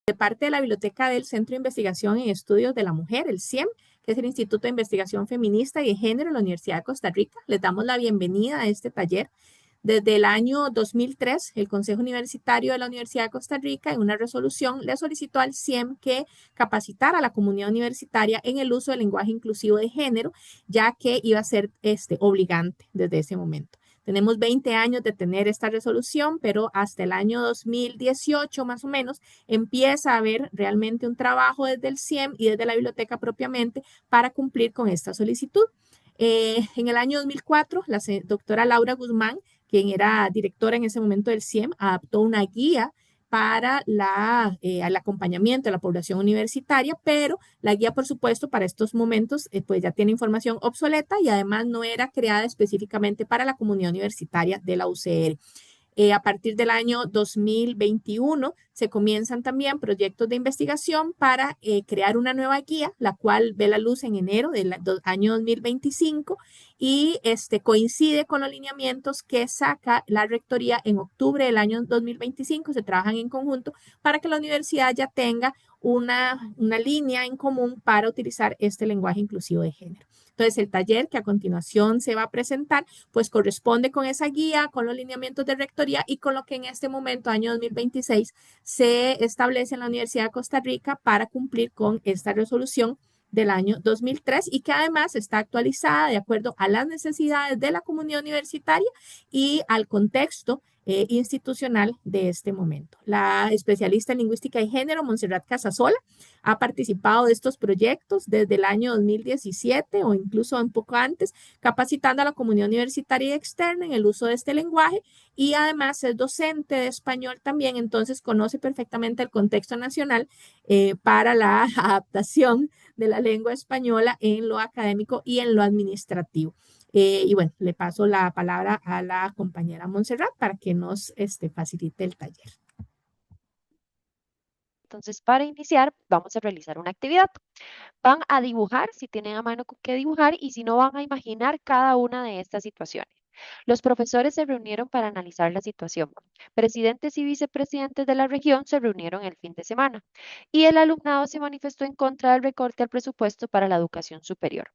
de parte de la Biblioteca del Centro de Investigación y Estudios de la Mujer, el CIEM, que es el Instituto de Investigación Feminista y de Género de la Universidad de Costa Rica. Les damos la bienvenida a este taller. Desde el año 2003, el Consejo Universitario de la Universidad de Costa Rica, en una resolución, le solicitó al CIEM que capacitara a la comunidad universitaria en el uso del lenguaje inclusivo de género, ya que iba a ser obligante desde ese momento. Tenemos 20 años de tener esta resolución, pero hasta el año 2018 más o menos empieza a haber realmente un trabajo desde el CIEM y desde la biblioteca propiamente para cumplir con esta solicitud. En el año 2004, la doctora Laura Guzmán, quien era directora en ese momento del CIEM, adaptó una guía para el acompañamiento de la población universitaria, pero la guía, por supuesto, para estos momentos, pues ya tiene información obsoleta y además no era creada específicamente para la comunidad universitaria de la UCR. A partir del año 2021 se comienzan también proyectos de investigación para crear una nueva guía, la cual ve la luz en enero del año 2025 y coincide con los lineamientos que saca la rectoría en octubre del año 2025. Se trabajan en conjunto para que la universidad ya tenga una línea en común para utilizar este lenguaje inclusivo de género. Entonces, el taller que a continuación se va a presentar, pues corresponde con esa guía, con los lineamientos de rectoría y con lo que en este momento, año 2026, se establece en la Universidad de Costa Rica para cumplir con esta resolución del año 2003 y que además está actualizada de acuerdo a las necesidades de la comunidad universitaria y al contexto institucional de este momento. La especialista en lingüística y género, Montserrat Casasola, ha participado de estos proyectos desde el año 2017 o incluso un poco antes, capacitando a la comunidad universitaria y externa en el uso de este lenguaje y además es docente de español también, entonces conoce perfectamente el contexto nacional para la adaptación de la lengua española en lo académico y en lo administrativo. Y bueno, le paso la palabra a la compañera Montserrat para que nos facilite el taller. Entonces, para iniciar, vamos a realizar una actividad. Van a dibujar, si tienen a mano con qué dibujar, y si no, van a imaginar cada una de estas situaciones. Los profesores se reunieron para analizar la situación. Presidentes y vicepresidentes de la región se reunieron el fin de semana. Y el alumnado se manifestó en contra del recorte al presupuesto para la educación superior.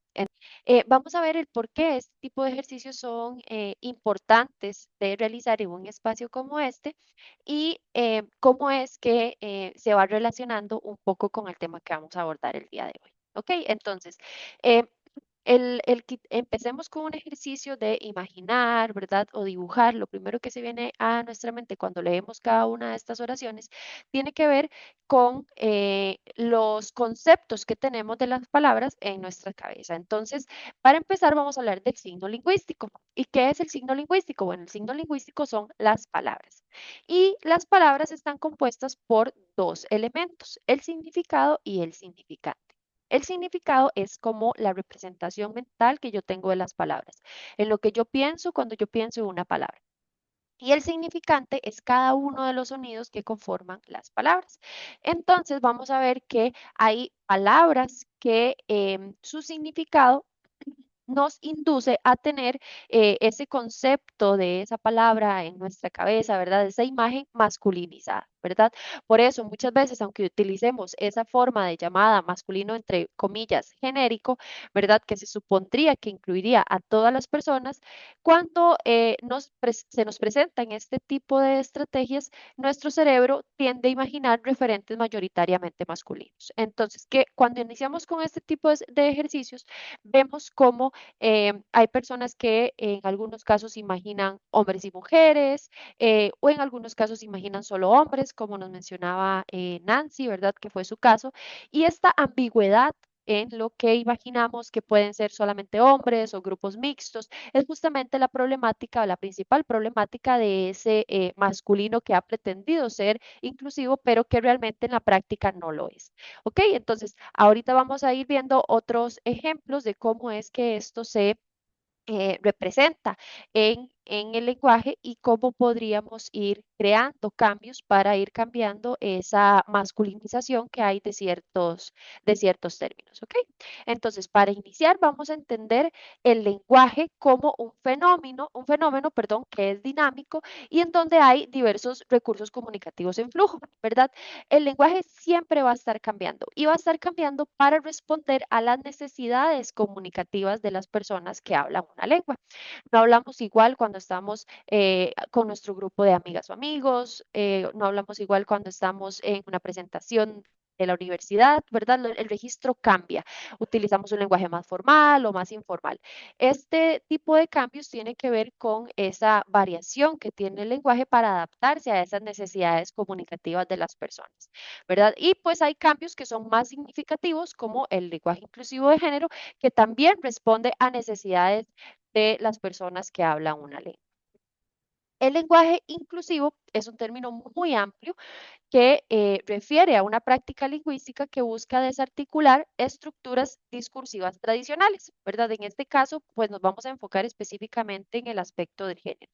Vamos a ver el por qué este tipo de ejercicios son importantes de realizar en un espacio como este y cómo es que se va relacionando un poco con el tema que vamos a abordar el día de hoy. ¿Ok? Entonces, eh, empecemos con un ejercicio de imaginar, ¿verdad? O dibujar. Lo primero que se viene a nuestra mente cuando leemos cada una de estas oraciones tiene que ver con los conceptos que tenemos de las palabras en nuestra cabeza. Entonces, para empezar, vamos a hablar del signo lingüístico. ¿Y qué es el signo lingüístico? Bueno, el signo lingüístico son las palabras. Y las palabras están compuestas por dos elementos, el significado y el significante. El significado es como la representación mental que yo tengo de las palabras, en lo que yo pienso cuando yo pienso en una palabra. Y el significante es cada uno de los sonidos que conforman las palabras. Entonces vamos a ver que hay palabras que su significado nos induce a tener ese concepto de esa palabra en nuestra cabeza, ¿verdad? Esa imagen masculinizada, ¿verdad? Por eso muchas veces, aunque utilicemos esa forma de llamada masculino, entre comillas, genérico, ¿verdad? Que se supondría que incluiría a todas las personas, cuando se nos presentan este tipo de estrategias, nuestro cerebro tiende a imaginar referentes mayoritariamente masculinos. Entonces, que cuando iniciamos con este tipo de ejercicios, vemos cómo hay personas que en algunos casos imaginan hombres y mujeres, o en algunos casos imaginan solo hombres, como nos mencionaba Nancy, ¿verdad? Que fue su caso. Y esta ambigüedad en lo que imaginamos que pueden ser solamente hombres o grupos mixtos, es justamente la problemática o la principal problemática de ese masculino que ha pretendido ser inclusivo, pero que realmente en la práctica no lo es. Ok, entonces ahorita vamos a ir viendo otros ejemplos de cómo es que esto se representa en en el lenguaje y cómo podríamos ir creando cambios para ir cambiando esa masculinización que hay de ciertos términos, ¿ok? Entonces, para iniciar, vamos a entender el lenguaje como un fenómeno, perdón, que es dinámico y en donde hay diversos recursos comunicativos en flujo, ¿verdad? El lenguaje siempre va a estar cambiando y va a estar cambiando para responder a las necesidades comunicativas de las personas que hablan una lengua. No hablamos igual cuando estamos con nuestro grupo de amigas o amigos, no hablamos igual cuando estamos en una presentación de la universidad, ¿verdad? El registro cambia. Utilizamos un lenguaje más formal o más informal. Este tipo de cambios tiene que ver con esa variación que tiene el lenguaje para adaptarse a esas necesidades comunicativas de las personas, ¿verdad? Y pues hay cambios que son más significativos, como el lenguaje inclusivo de género, que también responde a necesidades de las personas que hablan una lengua. El lenguaje inclusivo es un término muy amplio que refiere a una práctica lingüística que busca desarticular estructuras discursivas tradicionales, ¿verdad? En este caso, pues nos vamos a enfocar específicamente en el aspecto del género.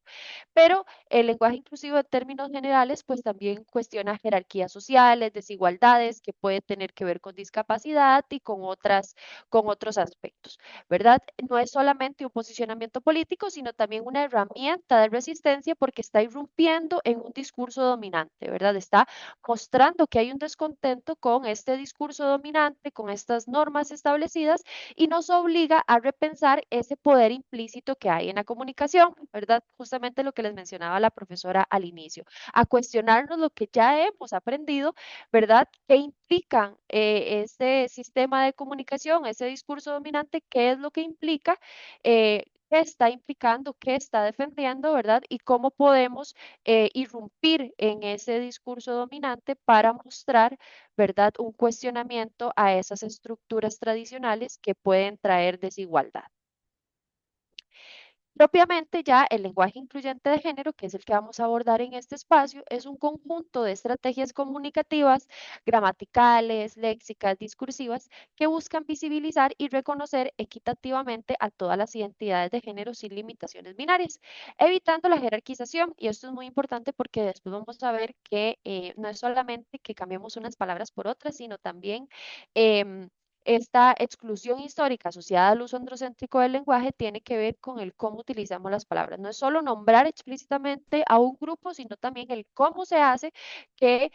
Pero el lenguaje inclusivo en términos generales, pues también cuestiona jerarquías sociales, desigualdades que pueden tener que ver con discapacidad y con otros aspectos, ¿verdad? No es solamente un posicionamiento político, sino también una herramienta de resistencia porque está irrumpiendo en un discurso dominante, ¿verdad? Está mostrando que hay un descontento con este discurso dominante, con estas normas establecidas y nos obliga a repensar ese poder implícito que hay en la comunicación, ¿verdad? Justamente lo que les mencionaba la profesora al inicio, a cuestionarnos lo que ya hemos aprendido, ¿verdad? ¿Qué implican ese sistema de comunicación, ese discurso dominante? ¿Qué es lo que implica? ¿Qué está implicando? ¿Qué está defendiendo? ¿Verdad? Y cómo podemos irrumpir en ese discurso dominante para mostrar, ¿verdad?, un cuestionamiento a esas estructuras tradicionales que pueden traer desigualdad. Propiamente ya el lenguaje incluyente de género, que es el que vamos a abordar en este espacio, es un conjunto de estrategias comunicativas, gramaticales, léxicas, discursivas, que buscan visibilizar y reconocer equitativamente a todas las identidades de género sin limitaciones binarias, evitando la jerarquización. Y esto es muy importante porque después vamos a ver que no es solamente que cambiemos unas palabras por otras, sino también em, esta exclusión histórica asociada al uso androcéntrico del lenguaje tiene que ver con el cómo utilizamos las palabras. No es solo nombrar explícitamente a un grupo, sino también el cómo se hace, que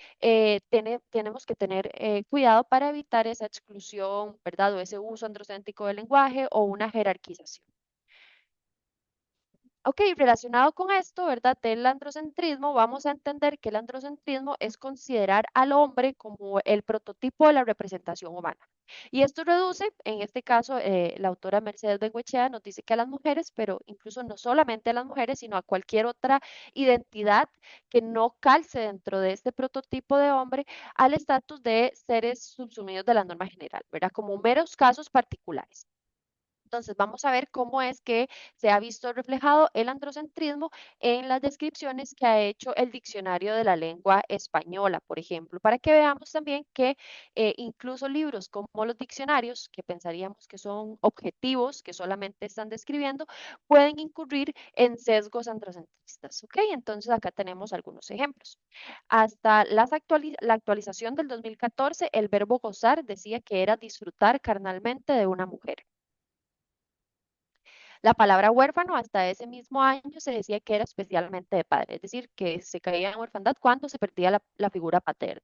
tenemos que tener cuidado para evitar esa exclusión, ¿verdad? O ese uso androcéntrico del lenguaje o una jerarquización. Ok, relacionado con esto, ¿verdad? Del androcentrismo, vamos a entender que el androcentrismo es considerar al hombre como el prototipo de la representación humana. Y esto reduce, en este caso, la autora Mercedes Bengoechea nos dice que a las mujeres, pero incluso no solamente a las mujeres, sino a cualquier otra identidad que no calce dentro de este prototipo de hombre, al estatus de seres subsumidos de la norma general, ¿verdad? Como meros casos particulares. Entonces, vamos a ver cómo es que se ha visto reflejado el androcentrismo en las descripciones que ha hecho el diccionario de la lengua española, por ejemplo, para que veamos también que incluso libros como los diccionarios, que pensaríamos que son objetivos, que solamente están describiendo, pueden incurrir en sesgos androcentristas. ¿Ok? Entonces, acá tenemos algunos ejemplos. Hasta la actualización del 2014, el verbo gozar decía que era disfrutar carnalmente de una mujer. La palabra huérfano hasta ese mismo año se decía que era especialmente de padre, es decir, que se caía en orfandad cuando se perdía la figura paterna.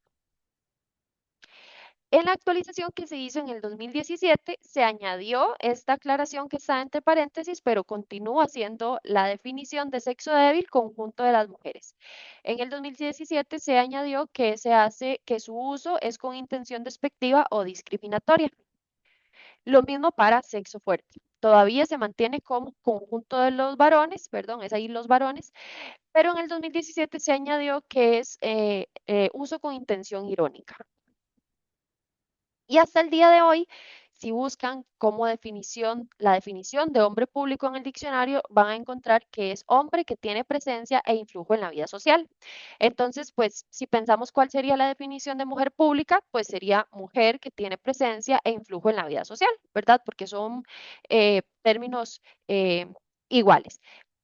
En la actualización que se hizo en el 2017 se añadió esta aclaración que está entre paréntesis, pero continúa siendo la definición de sexo débil conjunto de las mujeres. En el 2017 se añadió que se hace que su uso es con intención despectiva o discriminatoria. Lo mismo para sexo fuerte. Todavía se mantiene como conjunto de los varones, perdón, es ahí los varones, pero en el 2017 se añadió que es uso con intención irónica. Y hasta el día de hoy, si buscan como definición, la definición de hombre público en el diccionario, van a encontrar que es hombre que tiene presencia e influjo en la vida social. Entonces, pues, si pensamos cuál sería la definición de mujer pública, pues sería mujer que tiene presencia e influjo en la vida social, ¿verdad? Porque son términos iguales.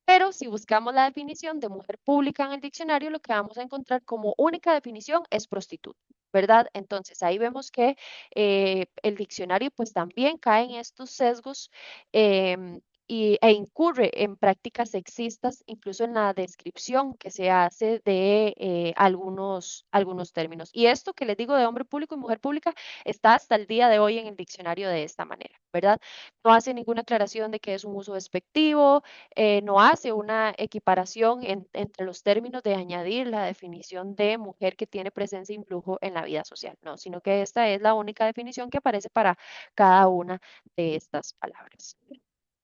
Pero si buscamos la definición de mujer pública en el diccionario, lo que vamos a encontrar como única definición es prostituta, ¿verdad? Entonces ahí vemos que el diccionario pues también cae en estos sesgos e incurre en prácticas sexistas, incluso en la descripción que se hace de algunos términos. Y esto que les digo de hombre público y mujer pública está hasta el día de hoy en el diccionario de esta manera, ¿verdad? No hace ninguna aclaración de que es un uso despectivo, no hace una equiparación entre los términos de añadir la definición de mujer que tiene presencia e influjo en la vida social, no, sino que esta es la única definición que aparece para cada una de estas palabras.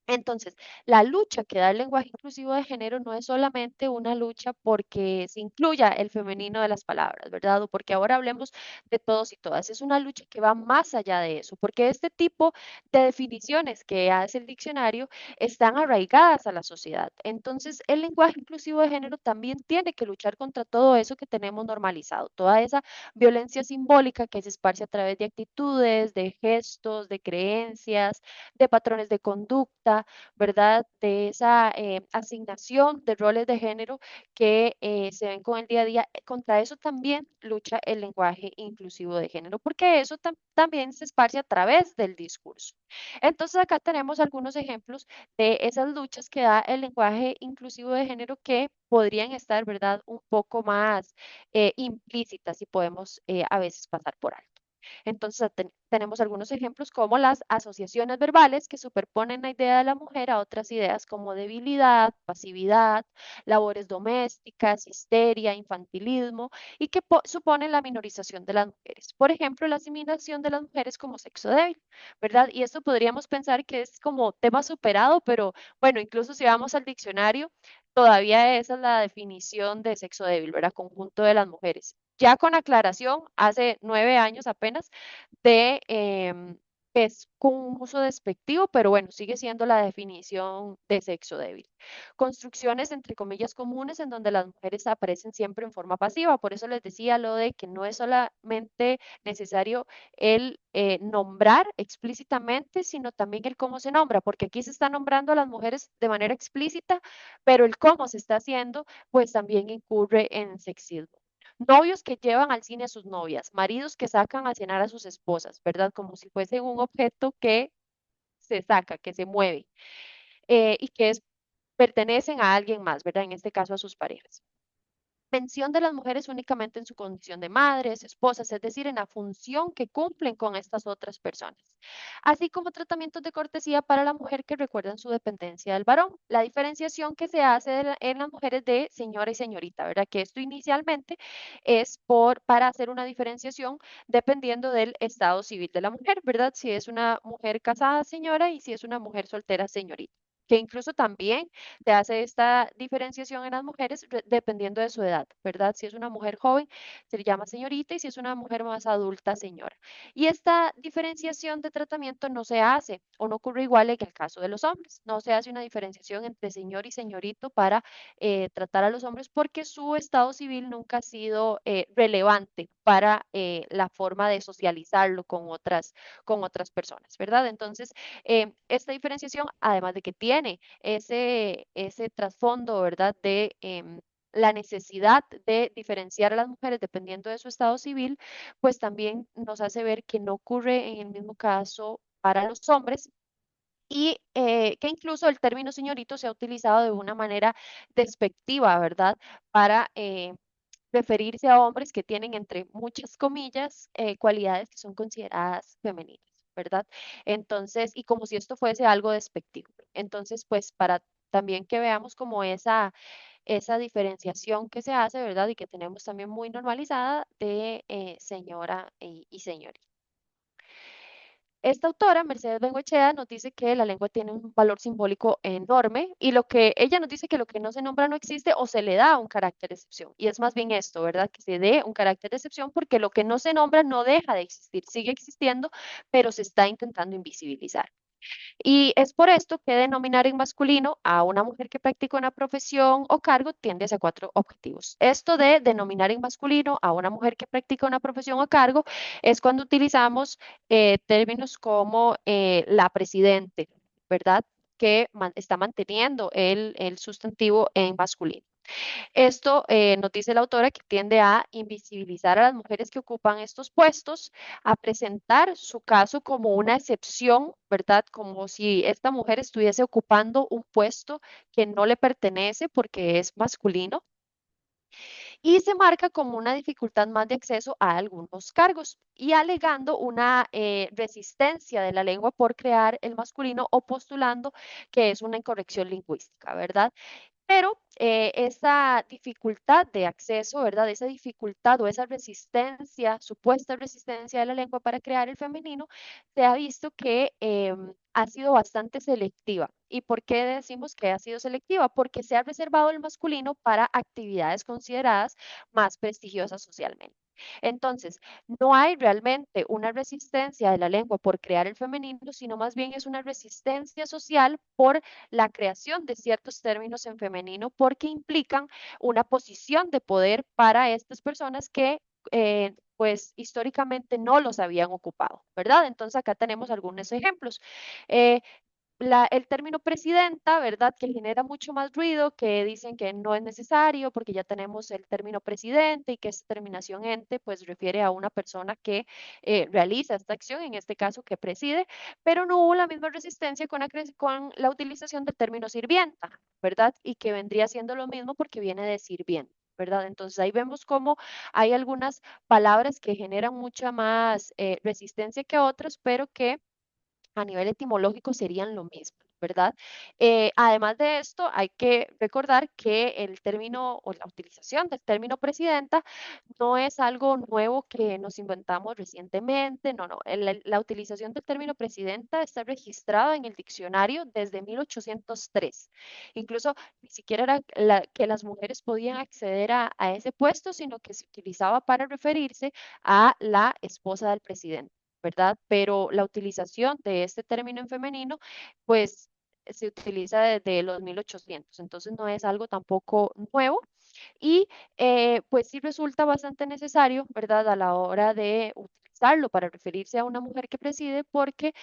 Entonces, la lucha que da el lenguaje inclusivo de género no es solamente una lucha porque se incluya el femenino de las palabras, ¿verdad? O porque ahora hablemos de todos y todas. Es una lucha que va más allá de eso, porque este tipo de definiciones que hace el diccionario están arraigadas a la sociedad. Entonces, el lenguaje inclusivo de género también tiene que luchar contra todo eso que tenemos normalizado, toda esa violencia simbólica que se esparce a través de actitudes, de gestos, de creencias, de patrones de conducta, ¿verdad? De esa asignación de roles de género que se ven con el día a día. Contra eso también lucha el lenguaje inclusivo de género, porque eso también se esparce a través del discurso. Entonces acá tenemos algunos ejemplos de esas luchas que da el lenguaje inclusivo de género que podrían estar, ¿verdad? Un poco más implícitas y podemos a veces pasar por alto. Entonces, tenemos algunos ejemplos como las asociaciones verbales que superponen la idea de la mujer a otras ideas como debilidad, pasividad, labores domésticas, histeria, infantilismo y que suponen la minorización de las mujeres. Por ejemplo, la asimilación de las mujeres como sexo débil, ¿verdad? Y esto podríamos pensar que es como tema superado, pero bueno, incluso si vamos al diccionario, todavía esa es la definición de sexo débil, ¿verdad? Conjunto de las mujeres. Ya con aclaración, hace 9 años apenas, de que es con un uso despectivo, pero bueno, sigue siendo la definición de sexo débil. Construcciones, entre comillas, comunes en donde las mujeres aparecen siempre en forma pasiva. Por eso les decía lo de que no es solamente necesario el nombrar explícitamente, sino también el cómo se nombra, porque aquí se está nombrando a las mujeres de manera explícita, pero el cómo se está haciendo, pues también incurre en sexismo. Novios que llevan al cine a sus novias, maridos que sacan a cenar a sus esposas, ¿verdad? Como si fuese un objeto que se saca, que se mueve y que pertenecen a alguien más, ¿verdad? En este caso a sus parejas. Mención de las mujeres únicamente en su condición de madres, esposas, es decir, en la función que cumplen con estas otras personas, así como tratamientos de cortesía para la mujer que recuerdan su dependencia del varón. La diferenciación que se hace en las mujeres de señora y señorita, ¿verdad? Que esto inicialmente es para hacer una diferenciación dependiendo del estado civil de la mujer, ¿verdad? Si es una mujer casada, señora, y si es una mujer soltera, señorita, que incluso también se hace esta diferenciación en las mujeres dependiendo de su edad, ¿verdad? Si es una mujer joven, se le llama señorita y si es una mujer más adulta, señora. Y esta diferenciación de tratamiento no se hace o no ocurre igual en el caso de los hombres. No se hace una diferenciación entre señor y señorito para tratar a los hombres porque su estado civil nunca ha sido relevante para la forma de socializarlo con otras personas, ¿verdad? Entonces, esta diferenciación, además de que tiene ese trasfondo, ¿verdad? De la necesidad de diferenciar a las mujeres dependiendo de su estado civil, pues también nos hace ver que no ocurre en el mismo caso para los hombres y que incluso el término señorito se ha utilizado de una manera despectiva, ¿verdad? Para referirse a hombres que tienen, entre muchas comillas, cualidades que son consideradas femeninas, ¿verdad? Entonces, y como si esto fuese algo despectivo. Entonces, pues para también que veamos como esa diferenciación que se hace, ¿verdad? Y que tenemos también muy normalizada de señora y señorita. Esta autora, Mercedes Bengoechea, nos dice que la lengua tiene un valor simbólico enorme y lo que ella nos dice que lo que no se nombra no existe o se le da un carácter de excepción. Y es más bien esto, ¿verdad? Que se dé un carácter de excepción porque lo que no se nombra no deja de existir, sigue existiendo, pero se está intentando invisibilizar. Y es por esto que denominar en masculino a una mujer que practica una profesión o cargo tiende hacia cuatro objetivos. Esto de denominar en masculino a una mujer que practica una profesión o cargo es cuando utilizamos términos como la presidente, ¿verdad? que está manteniendo el sustantivo en masculino. Esto, nos dice la autora, que tiende a invisibilizar a las mujeres que ocupan estos puestos, a presentar su caso como una excepción, ¿verdad? Como si esta mujer estuviese ocupando un puesto que no le pertenece porque es masculino, y se marca como una dificultad más de acceso a algunos cargos y alegando una resistencia de la lengua por crear el masculino o postulando que es una incorrección lingüística, ¿verdad? Pero esa dificultad de acceso, ¿verdad? Esa dificultad o esa resistencia, supuesta resistencia de la lengua para crear el femenino, se ha visto que ha sido bastante selectiva. ¿Y por qué decimos que ha sido selectiva? Porque se ha reservado el masculino para actividades consideradas más prestigiosas socialmente. Entonces, no hay realmente una resistencia de la lengua por crear el femenino, sino más bien es una resistencia social por la creación de ciertos términos en femenino porque implican una posición de poder para estas personas que pues históricamente no los habían ocupado, ¿verdad? Entonces acá tenemos algunos ejemplos. Eh, el término presidenta, ¿verdad? Que genera mucho más ruido, que dicen que no es necesario porque ya tenemos el término presidente y que esta terminación ente, pues refiere a una persona que realiza esta acción, en este caso que preside, pero no hubo la misma resistencia con la utilización del término sirvienta, ¿verdad? Y que vendría siendo lo mismo porque viene de sirviente, ¿verdad? Entonces ahí vemos cómo hay algunas palabras que generan mucha más resistencia que otras, pero que a nivel etimológico serían lo mismo, ¿verdad? Además de esto, hay que recordar que el término o la utilización del término presidenta no es algo nuevo que nos inventamos recientemente, no, no. La utilización del término presidenta está registrada en el diccionario desde 1803. Incluso ni siquiera era que las mujeres podían acceder a ese puesto, sino que se utilizaba para referirse a la esposa del presidente, ¿verdad? Pero la utilización de este término en femenino, pues se utiliza desde los 1800, entonces no es algo tampoco nuevo y pues sí resulta bastante necesario, ¿verdad? A la hora de utilizarlo para referirse a una mujer que preside porque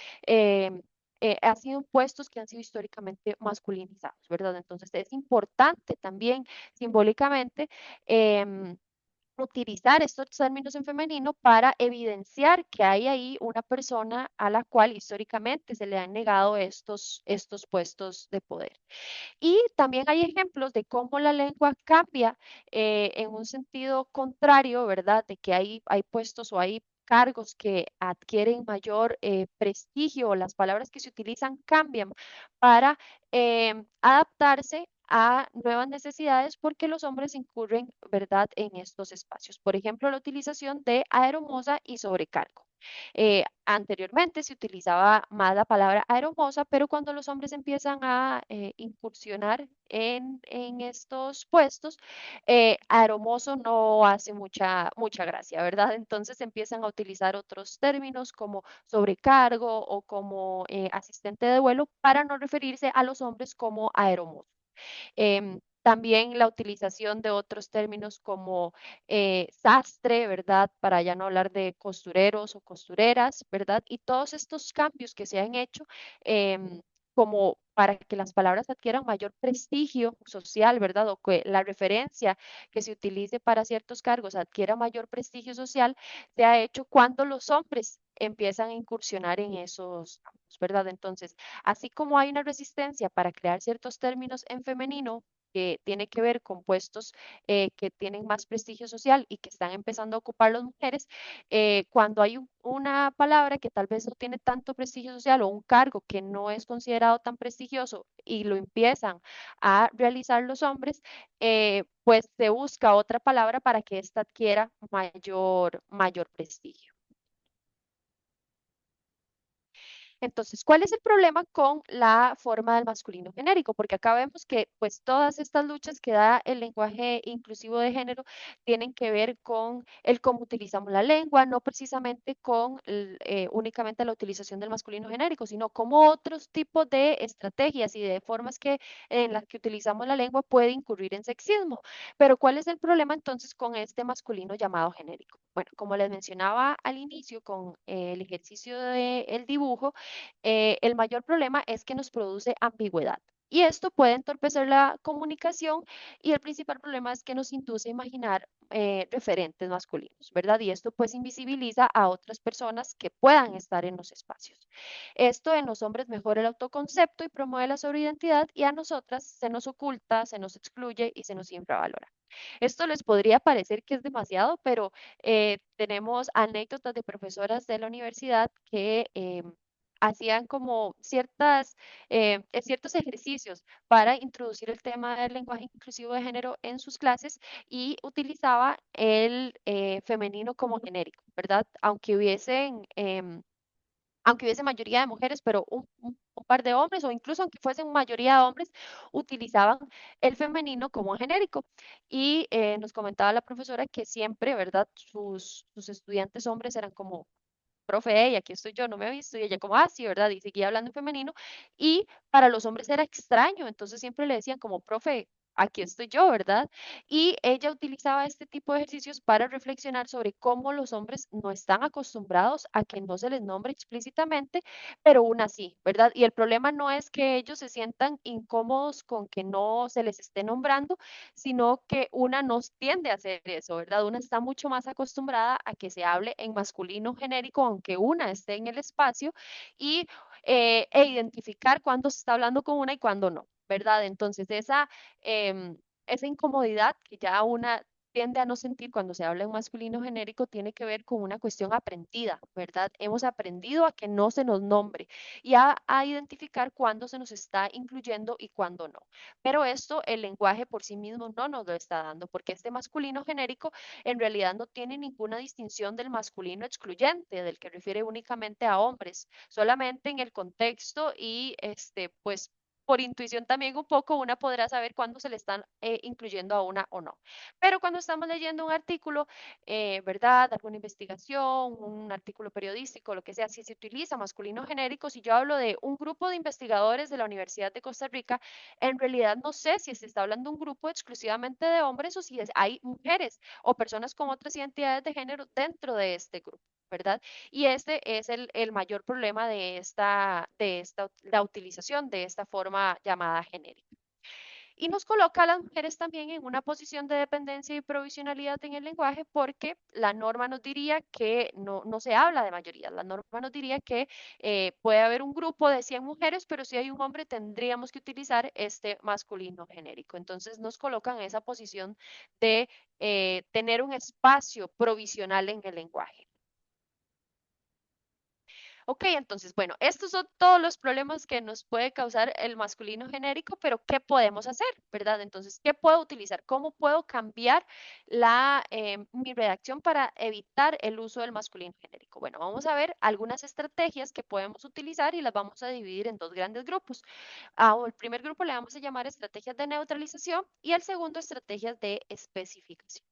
ha sido puestos que han sido históricamente masculinizados, ¿verdad? Entonces es importante también simbólicamente em, utilizar estos términos en femenino para evidenciar que hay ahí una persona a la cual históricamente se le han negado estos puestos de poder. Y también hay ejemplos de cómo la lengua cambia en un sentido contrario, ¿verdad? De que hay puestos o hay cargos que adquieren mayor prestigio o las palabras que se utilizan cambian para adaptarse a nuevas necesidades porque los hombres incurren, ¿verdad?, en estos espacios. Por ejemplo, la utilización de aeromoza y sobrecargo. Anteriormente se utilizaba más la palabra aeromoza, pero cuando los hombres empiezan a incursionar en estos puestos, aeromozo no hace mucha gracia, ¿verdad? Entonces empiezan a utilizar otros términos como sobrecargo o como asistente de vuelo para no referirse a los hombres como aeromozo. También la utilización de otros términos como sastre, ¿verdad? Para ya no hablar de costureros o costureras, ¿verdad? Y todos estos cambios que se han hecho como para que las palabras adquieran mayor prestigio social, ¿verdad? O que la referencia que se utilice para ciertos cargos adquiera mayor prestigio social, se ha hecho cuando los hombres empiezan a incursionar en esos campos, ¿verdad? Entonces, así como hay una resistencia para crear ciertos términos en femenino que tiene que ver con puestos que tienen más prestigio social y que están empezando a ocupar las mujeres, cuando hay una palabra que tal vez no tiene tanto prestigio social o un cargo que no es considerado tan prestigioso y lo empiezan a realizar los hombres, pues se busca otra palabra para que ésta adquiera mayor prestigio. Entonces, ¿cuál es el problema con la forma del masculino genérico? Porque acá vemos que pues todas estas luchas que da el lenguaje inclusivo de género tienen que ver con el cómo utilizamos la lengua, no precisamente con únicamente la utilización del masculino genérico, sino como otros tipos de estrategias y de formas en las que utilizamos la lengua puede incurrir en sexismo. Pero ¿cuál es el problema entonces con este masculino llamado genérico? Bueno, como les mencionaba al inicio con el ejercicio del dibujo, el mayor problema es que nos produce ambigüedad. Y esto puede entorpecer la comunicación y el principal problema es que nos induce a imaginar referentes masculinos, ¿verdad? Y esto pues invisibiliza a otras personas que puedan estar en los espacios. Esto en los hombres mejora el autoconcepto y promueve la sobreidentidad y a nosotras se nos oculta, se nos excluye y se nos infravalora. Esto les podría parecer que es demasiado, pero tenemos anécdotas de profesoras de la universidad que hacían como ciertos ejercicios para introducir el tema del lenguaje inclusivo de género en sus clases y utilizaba el femenino como genérico, ¿verdad? Aunque hubiese mayoría de mujeres, pero un par de hombres, o incluso aunque fuesen mayoría de hombres, utilizaban el femenino como genérico. Y nos comentaba la profesora que siempre, ¿verdad? Sus estudiantes hombres eran como, profe, y aquí estoy yo, no me ha visto, y ella como, ah, sí, ¿verdad? Y seguía hablando en femenino, y para los hombres era extraño, entonces siempre le decían como, profe, aquí estoy yo, ¿verdad? Y ella utilizaba este tipo de ejercicios para reflexionar sobre cómo los hombres no están acostumbrados a que no se les nombre explícitamente, pero aún así, ¿verdad? Y el problema no es que ellos se sientan incómodos con que no se les esté nombrando, sino que una nos tiende a hacer eso, ¿verdad? Una está mucho más acostumbrada a que se hable en masculino genérico, aunque una esté en el espacio, y identificar cuándo se está hablando con una y cuándo no, ¿verdad? Entonces, esa incomodidad que ya una tiende a no sentir cuando se habla en masculino genérico tiene que ver con una cuestión aprendida, ¿verdad? Hemos aprendido a que no se nos nombre y a identificar cuándo se nos está incluyendo y cuándo no. Pero esto el lenguaje por sí mismo no nos lo está dando, porque este masculino genérico en realidad no tiene ninguna distinción del masculino excluyente, del que refiere únicamente a hombres, solamente en el contexto y pues por intuición también un poco una podrá saber cuándo se le están incluyendo a una o no. Pero cuando estamos leyendo un artículo, ¿verdad? Alguna investigación, un artículo periodístico, lo que sea, si se utiliza masculino genérico, si yo hablo de un grupo de investigadores de la Universidad de Costa Rica, en realidad no sé si se está hablando de un grupo exclusivamente de hombres o si hay mujeres o personas con otras identidades de género dentro de este grupo, ¿verdad? Y este es el mayor problema la utilización de esta forma llamada genérica. Y nos coloca a las mujeres también en una posición de dependencia y provisionalidad en el lenguaje porque la norma nos diría que no se habla de mayoría, la norma nos diría que puede haber un grupo de 100 mujeres, pero si hay un hombre tendríamos que utilizar este masculino genérico. Entonces nos colocan en esa posición de tener un espacio provisional en el lenguaje. Ok, entonces, bueno, estos son todos los problemas que nos puede causar el masculino genérico, pero ¿qué podemos hacer, verdad? Entonces, ¿qué puedo utilizar? ¿Cómo puedo cambiar mi redacción para evitar el uso del masculino genérico? Bueno, vamos a ver algunas estrategias que podemos utilizar y las vamos a dividir en dos grandes grupos. El primer grupo le vamos a llamar estrategias de neutralización y al segundo estrategias de especificación.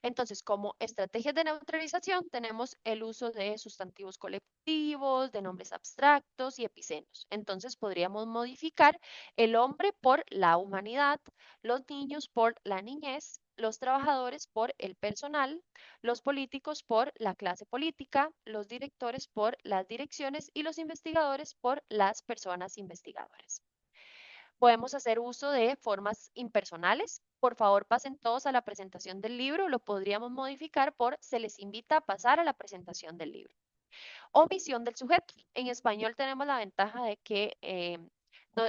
Entonces, como estrategias de neutralización, tenemos el uso de sustantivos colectivos, de nombres abstractos y epicenos. Entonces, podríamos modificar el hombre por la humanidad, los niños por la niñez, los trabajadores por el personal, los políticos por la clase política, los directores por las direcciones y los investigadores por las personas investigadoras. Podemos hacer uso de formas impersonales. Por favor, pasen todos a la presentación del libro. Lo podríamos modificar por se les invita a pasar a la presentación del libro. Omisión del sujeto. En español tenemos la ventaja de que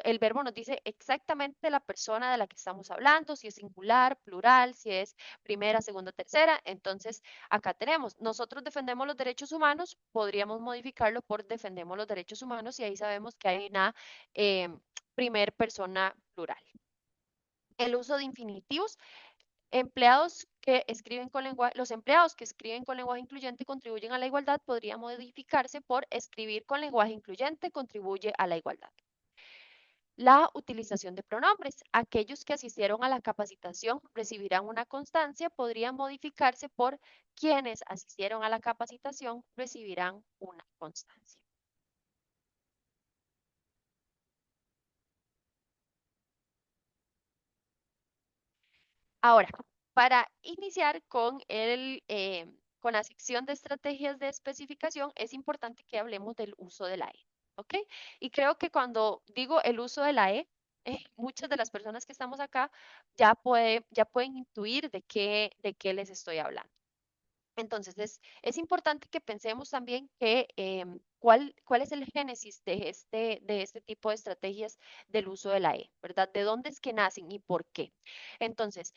el verbo nos dice exactamente la persona de la que estamos hablando, si es singular, plural, si es primera, segunda, tercera. Entonces, acá tenemos, nosotros defendemos los derechos humanos, podríamos modificarlo por defendemos los derechos humanos y ahí sabemos que hay una eh, primer persona plural. El uso de infinitivos. Los empleados que escriben con lenguaje incluyente contribuyen a la igualdad podría modificarse por escribir con lenguaje incluyente contribuye a la igualdad. La utilización de pronombres. Aquellos que asistieron a la capacitación recibirán una constancia, podría modificarse por quienes asistieron a la capacitación recibirán una constancia. Ahora, para iniciar con la sección de estrategias de especificación, es importante que hablemos del uso de la E, ¿ok? Y creo que cuando digo el uso de la E, muchas de las personas que estamos acá ya pueden intuir de qué les estoy hablando. Entonces, es importante que pensemos también que cuál es el génesis de este tipo de estrategias del uso de la E, ¿verdad? ¿De dónde es que nacen y por qué? Entonces,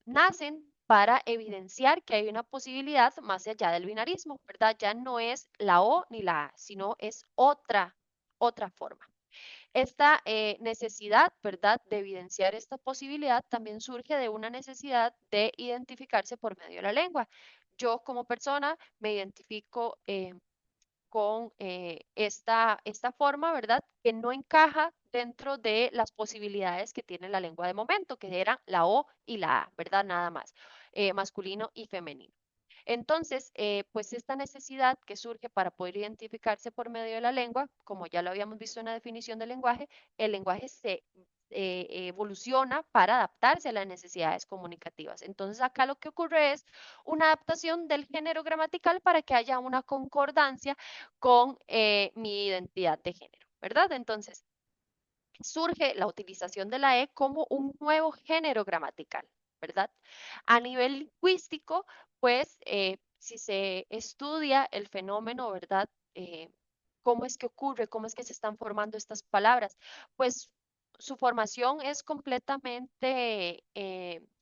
nacen para evidenciar que hay una posibilidad más allá del binarismo, ¿verdad? Ya no es la O ni la A, sino es otra forma. Esta necesidad, ¿verdad?, de evidenciar esta posibilidad también surge de una necesidad de identificarse por medio de la lengua. Yo como persona me identifico con esta forma, ¿verdad?, que no encaja dentro de las posibilidades que tiene la lengua de momento, que eran la O y la A, ¿verdad? Nada más, masculino y femenino. Entonces, pues esta necesidad que surge para poder identificarse por medio de la lengua, como ya lo habíamos visto en la definición del lenguaje, el lenguaje se evoluciona para adaptarse a las necesidades comunicativas. Entonces, acá lo que ocurre es una adaptación del género gramatical para que haya una concordancia con mi identidad de género, ¿verdad? Entonces, surge la utilización de la E como un nuevo género gramatical, ¿verdad? A nivel lingüístico, pues si se estudia el fenómeno, ¿verdad? ¿Cómo es que ocurre? ¿Cómo es que se están formando estas palabras? Pues su formación es completamente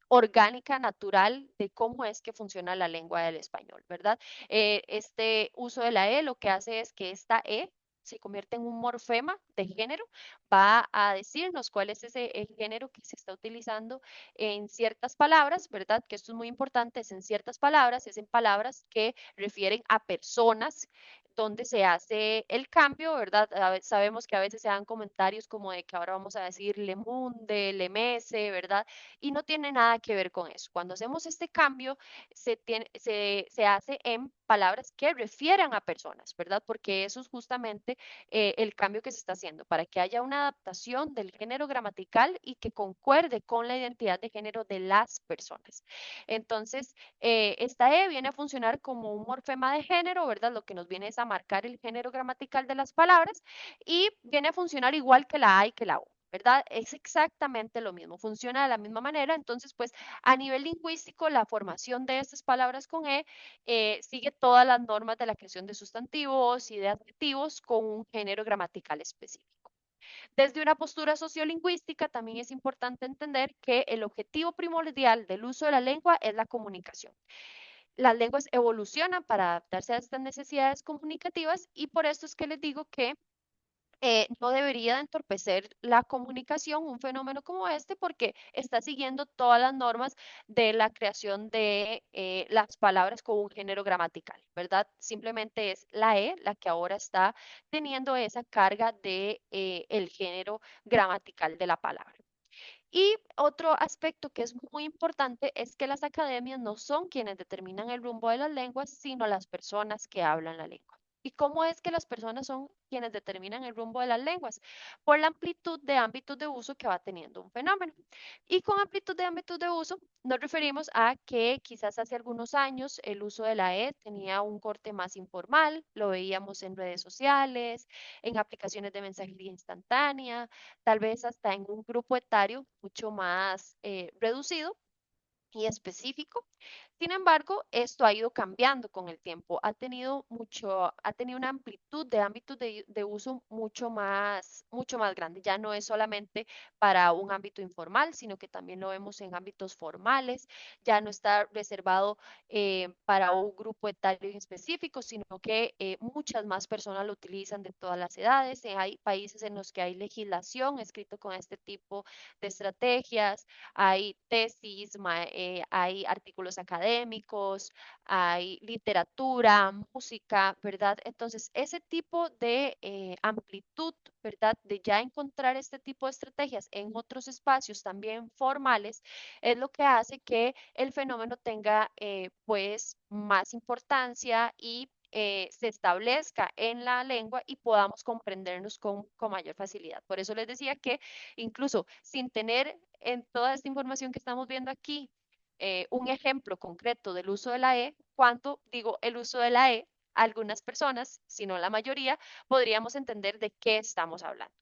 orgánica, natural, de cómo es que funciona la lengua del español, ¿verdad? Este uso de la E lo que hace es que esta E se convierte en un morfema de género, va a decirnos cuál es ese género que se está utilizando en ciertas palabras, ¿verdad? Que esto es muy importante, es en ciertas palabras, es en palabras que refieren a personas donde se hace el cambio, ¿verdad? Sabemos que a veces se dan comentarios como de que ahora vamos a decir le munde, le mese, ¿verdad? Y no tiene nada que ver con eso. Cuando hacemos este cambio, se hace en palabras que refieren a personas, ¿verdad? Porque eso es justamente el cambio que se está haciendo, para que haya una adaptación del género gramatical y que concuerde con la identidad de género de las personas. Entonces, esta E viene a funcionar como un morfema de género, ¿verdad? Lo que nos viene es a marcar el género gramatical de las palabras y viene a funcionar igual que la A y que la O. ¿Verdad? Es exactamente lo mismo, funciona de la misma manera. Entonces, pues a nivel lingüístico, la formación de estas palabras con E sigue todas las normas de la creación de sustantivos y de adjetivos con un género gramatical específico. Desde una postura sociolingüística, también es importante entender que el objetivo primordial del uso de la lengua es la comunicación. Las lenguas evolucionan para adaptarse a estas necesidades comunicativas y por esto es que les digo que no debería de entorpecer la comunicación, un fenómeno como este, porque está siguiendo todas las normas de la creación de las palabras con un género gramatical, ¿verdad? Simplemente es la E la que ahora está teniendo esa carga de el género gramatical de la palabra. Y otro aspecto que es muy importante es que las academias no son quienes determinan el rumbo de las lenguas, sino las personas que hablan la lengua. ¿Y cómo es que las personas son quienes determinan el rumbo de las lenguas? Por la amplitud de ámbitos de uso que va teniendo un fenómeno. Y con amplitud de ámbitos de uso nos referimos a que quizás hace algunos años el uso de la E tenía un corte más informal, lo veíamos en redes sociales, en aplicaciones de mensajería instantánea, tal vez hasta en un grupo etario mucho más reducido y específico. Sin embargo, esto ha ido cambiando con el tiempo. Ha tenido una amplitud de ámbitos de uso mucho más grande. Ya no es solamente para un ámbito informal, sino que también lo vemos en ámbitos formales. Ya no está reservado para un grupo etario en específico, sino que muchas más personas lo utilizan de todas las edades. Hay países en los que hay legislación escrito con este tipo de estrategias, hay tesis, hay artículos académicos, hay literatura, música, ¿verdad? Entonces, ese tipo de amplitud, ¿verdad? De ya encontrar este tipo de estrategias en otros espacios también formales, es lo que hace que el fenómeno tenga pues más importancia y se establezca en la lengua y podamos comprendernos con mayor facilidad. Por eso les decía que incluso sin tener en toda esta información que estamos viendo aquí, un ejemplo concreto del uso de la E, cuando digo el uso de la E, algunas personas, si no la mayoría, podríamos entender de qué estamos hablando.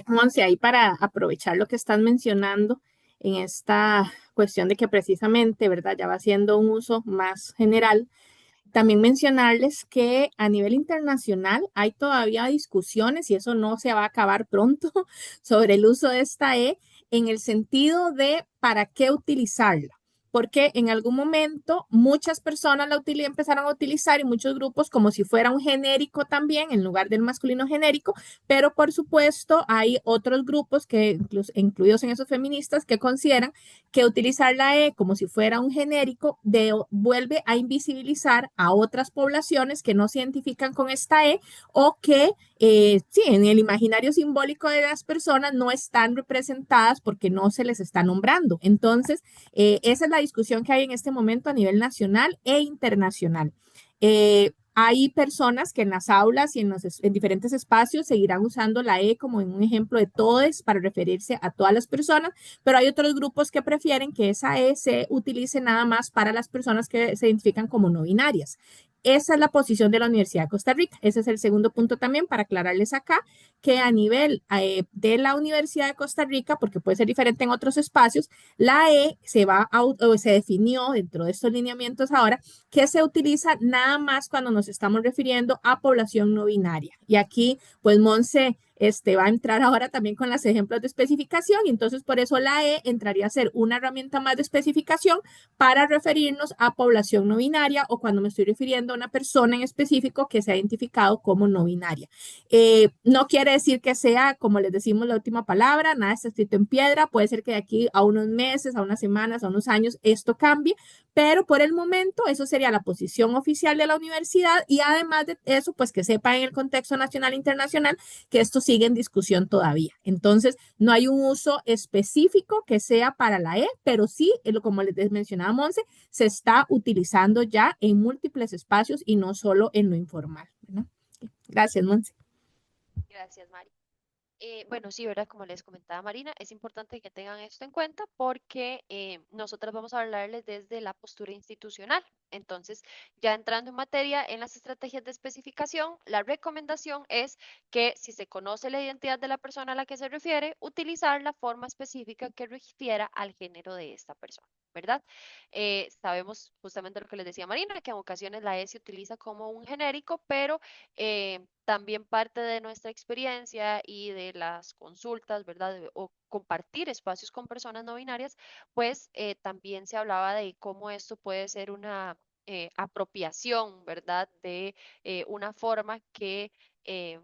Monse, ahí para aprovechar lo que estás mencionando en esta cuestión de que precisamente, ¿verdad? Ya va siendo un uso más general. También mencionarles que a nivel internacional hay todavía discusiones y eso no se va a acabar pronto sobre el uso de esta E en el sentido de para qué utilizarla. Porque en algún momento muchas personas empezaron a utilizar y muchos grupos como si fuera un genérico también en lugar del masculino genérico, pero por supuesto hay otros grupos que incluidos en esos feministas que consideran que utilizar la E como si fuera un genérico vuelve a invisibilizar a otras poblaciones que no se identifican con esta E o que sí, en el imaginario simbólico de las personas no están representadas porque no se les está nombrando. Entonces, esa es la discusión que hay en este momento a nivel nacional e internacional. Hay personas que en las aulas y en diferentes espacios seguirán usando la E como en un ejemplo de todes para referirse a todas las personas, pero hay otros grupos que prefieren que esa E se utilice nada más para las personas que se identifican como no binarias. Esa es la posición de la Universidad de Costa Rica. Ese es el segundo punto también para aclararles acá, que a nivel de la Universidad de Costa Rica, porque puede ser diferente en otros espacios, la E se definió dentro de estos lineamientos ahora que se utiliza nada más cuando nos estamos refiriendo a población no binaria. Y aquí, pues, Monse va a entrar ahora también con los ejemplos de especificación y entonces por eso la E entraría a ser una herramienta más de especificación para referirnos a población no binaria o cuando me estoy refiriendo a una persona en específico que se ha identificado como no binaria. No quiere decir que sea, como les decimos, la última palabra, nada está escrito en piedra, puede ser que de aquí a unos meses, a unas semanas, a unos años esto cambie, pero por el momento eso sería la posición oficial de la universidad y además de eso, pues que sepa en el contexto nacional e internacional que esto sigue en discusión todavía. Entonces, no hay un uso específico que sea para la E, pero sí, como les mencionaba Monse, se está utilizando ya en múltiples espacios y no solo en lo informal, ¿verdad? Gracias, Monse. Gracias, Mari. Bueno, sí, ¿verdad? Como les comentaba Marina, es importante que tengan esto en cuenta porque nosotras vamos a hablarles desde la postura institucional. Entonces, ya entrando en materia en las estrategias de especificación, la recomendación es que si se conoce la identidad de la persona a la que se refiere, utilizar la forma específica que refiera al género de esta persona, ¿verdad? Sabemos justamente lo que les decía Marina, que en ocasiones la E se utiliza como un genérico, pero también parte de nuestra experiencia y de las consultas, ¿verdad? O compartir espacios con personas no binarias, pues también se hablaba de cómo esto puede ser una apropiación, ¿verdad? De una forma que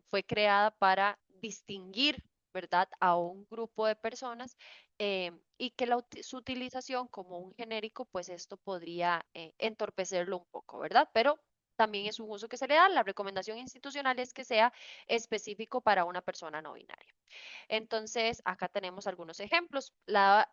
fue creada para distinguir, ¿verdad? A un grupo de personas y que su utilización como un genérico, pues esto podría entorpecerlo un poco, ¿verdad? Pero también es un uso que se le da. La recomendación institucional es que sea específico para una persona no binaria. Entonces, acá tenemos algunos ejemplos. La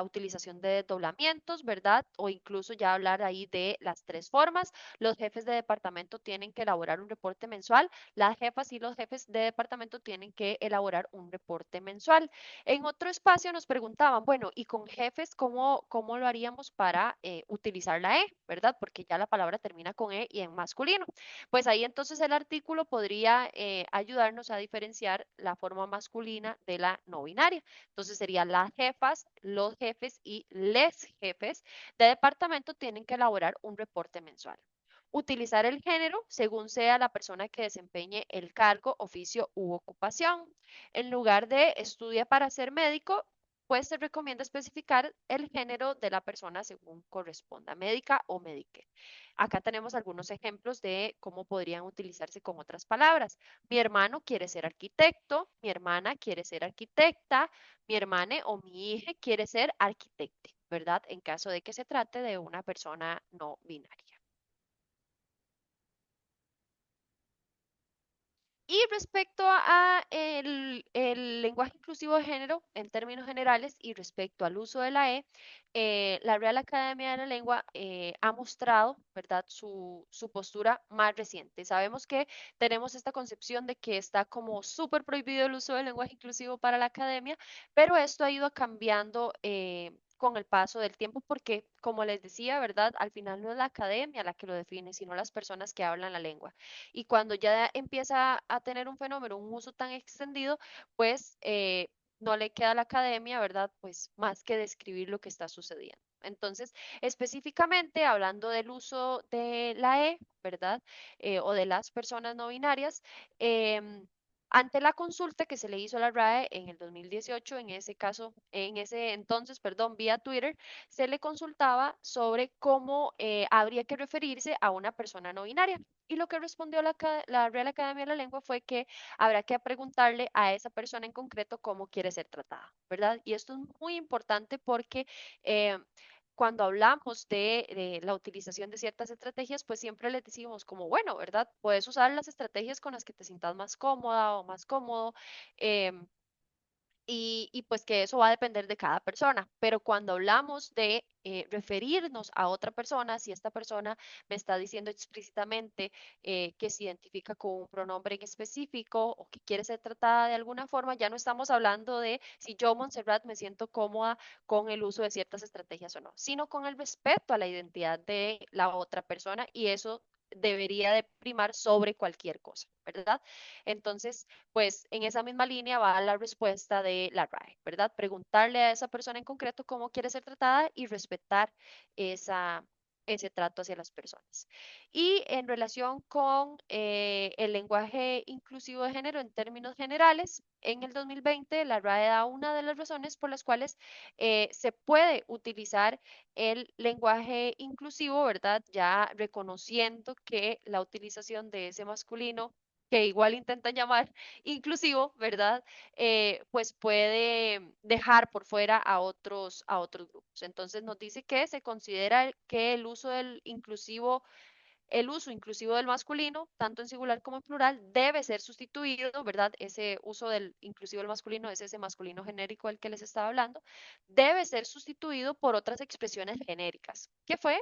utilización de desdoblamientos, ¿verdad? O incluso ya hablar ahí de las tres formas. Los jefes de departamento tienen que elaborar un reporte mensual. Las jefas y los jefes de departamento tienen que elaborar un reporte mensual. En otro espacio nos preguntaban, bueno, ¿y con jefes cómo lo haríamos para utilizar la E, ¿verdad? Porque ya la palabra termina con E y en masculino. Pues ahí entonces el artículo podría ayudarnos a diferenciar la forma masculina de la no binaria. Entonces serían las jefas, los jefes y les jefes de departamento tienen que elaborar un reporte mensual. Utilizar el género según sea la persona que desempeñe el cargo, oficio u ocupación. En lugar de estudia para ser médico, pues se recomienda especificar el género de la persona según corresponda, médica o médique. Acá tenemos algunos ejemplos de cómo podrían utilizarse con otras palabras. Mi hermano quiere ser arquitecto, mi hermana quiere ser arquitecta, mi hermana o mi hija quiere ser arquitecte, ¿verdad? En caso de que se trate de una persona no binaria. Y respecto a el lenguaje inclusivo de género, en términos generales, y respecto al uso de la la Real Academia de la Lengua ha mostrado, ¿verdad?, su postura más reciente. Sabemos que tenemos esta concepción de que está como súper prohibido el uso del lenguaje inclusivo para la academia, pero esto ha ido cambiando. Con el paso del tiempo, porque como les decía, ¿verdad? Al final no es la academia la que lo define, sino las personas que hablan la lengua. Y cuando ya empieza a tener un fenómeno, un uso tan extendido, pues no le queda a la academia, ¿verdad? Pues más que describir lo que está sucediendo. Entonces, específicamente hablando del uso de la ¿verdad? O de las personas no binarias, ante la consulta que se le hizo a la RAE en el 2018, en ese caso, en ese entonces, perdón, vía Twitter, se le consultaba sobre cómo habría que referirse a una persona no binaria. Y lo que respondió la Real Academia de la Lengua fue que habrá que preguntarle a esa persona en concreto cómo quiere ser tratada, ¿verdad? Y esto es muy importante porque eh, cuando hablamos de la utilización de ciertas estrategias, pues siempre les decimos como, bueno, ¿verdad? Puedes usar las estrategias con las que te sientas más cómoda o más cómodo. em, y pues que eso va a depender de cada persona. Pero cuando hablamos de referirnos a otra persona, si esta persona me está diciendo explícitamente que se identifica con un pronombre en específico o que quiere ser tratada de alguna forma, ya no estamos hablando de si yo, Montserrat, me siento cómoda con el uso de ciertas estrategias o no, sino con el respeto a la identidad de la otra persona y eso debería de primar sobre cualquier cosa, ¿verdad? Entonces, pues en esa misma línea va la respuesta de la RAE, ¿verdad? Preguntarle a esa persona en concreto cómo quiere ser tratada y respetar esa, ese trato hacia las personas. Y en relación con el lenguaje inclusivo de género en términos generales, en el 2020 la RAE da una de las razones por las cuales se puede utilizar el lenguaje inclusivo, ¿verdad? Ya reconociendo que la utilización de ese masculino que igual intentan llamar inclusivo, ¿verdad? Pues puede dejar por fuera a otros grupos. Entonces nos dice que se considera que el uso del inclusivo el uso inclusivo del masculino, tanto en singular como en plural, debe ser sustituido, ¿verdad? Ese uso del inclusivo del masculino es ese masculino genérico del que les estaba hablando, debe ser sustituido por otras expresiones genéricas, que fue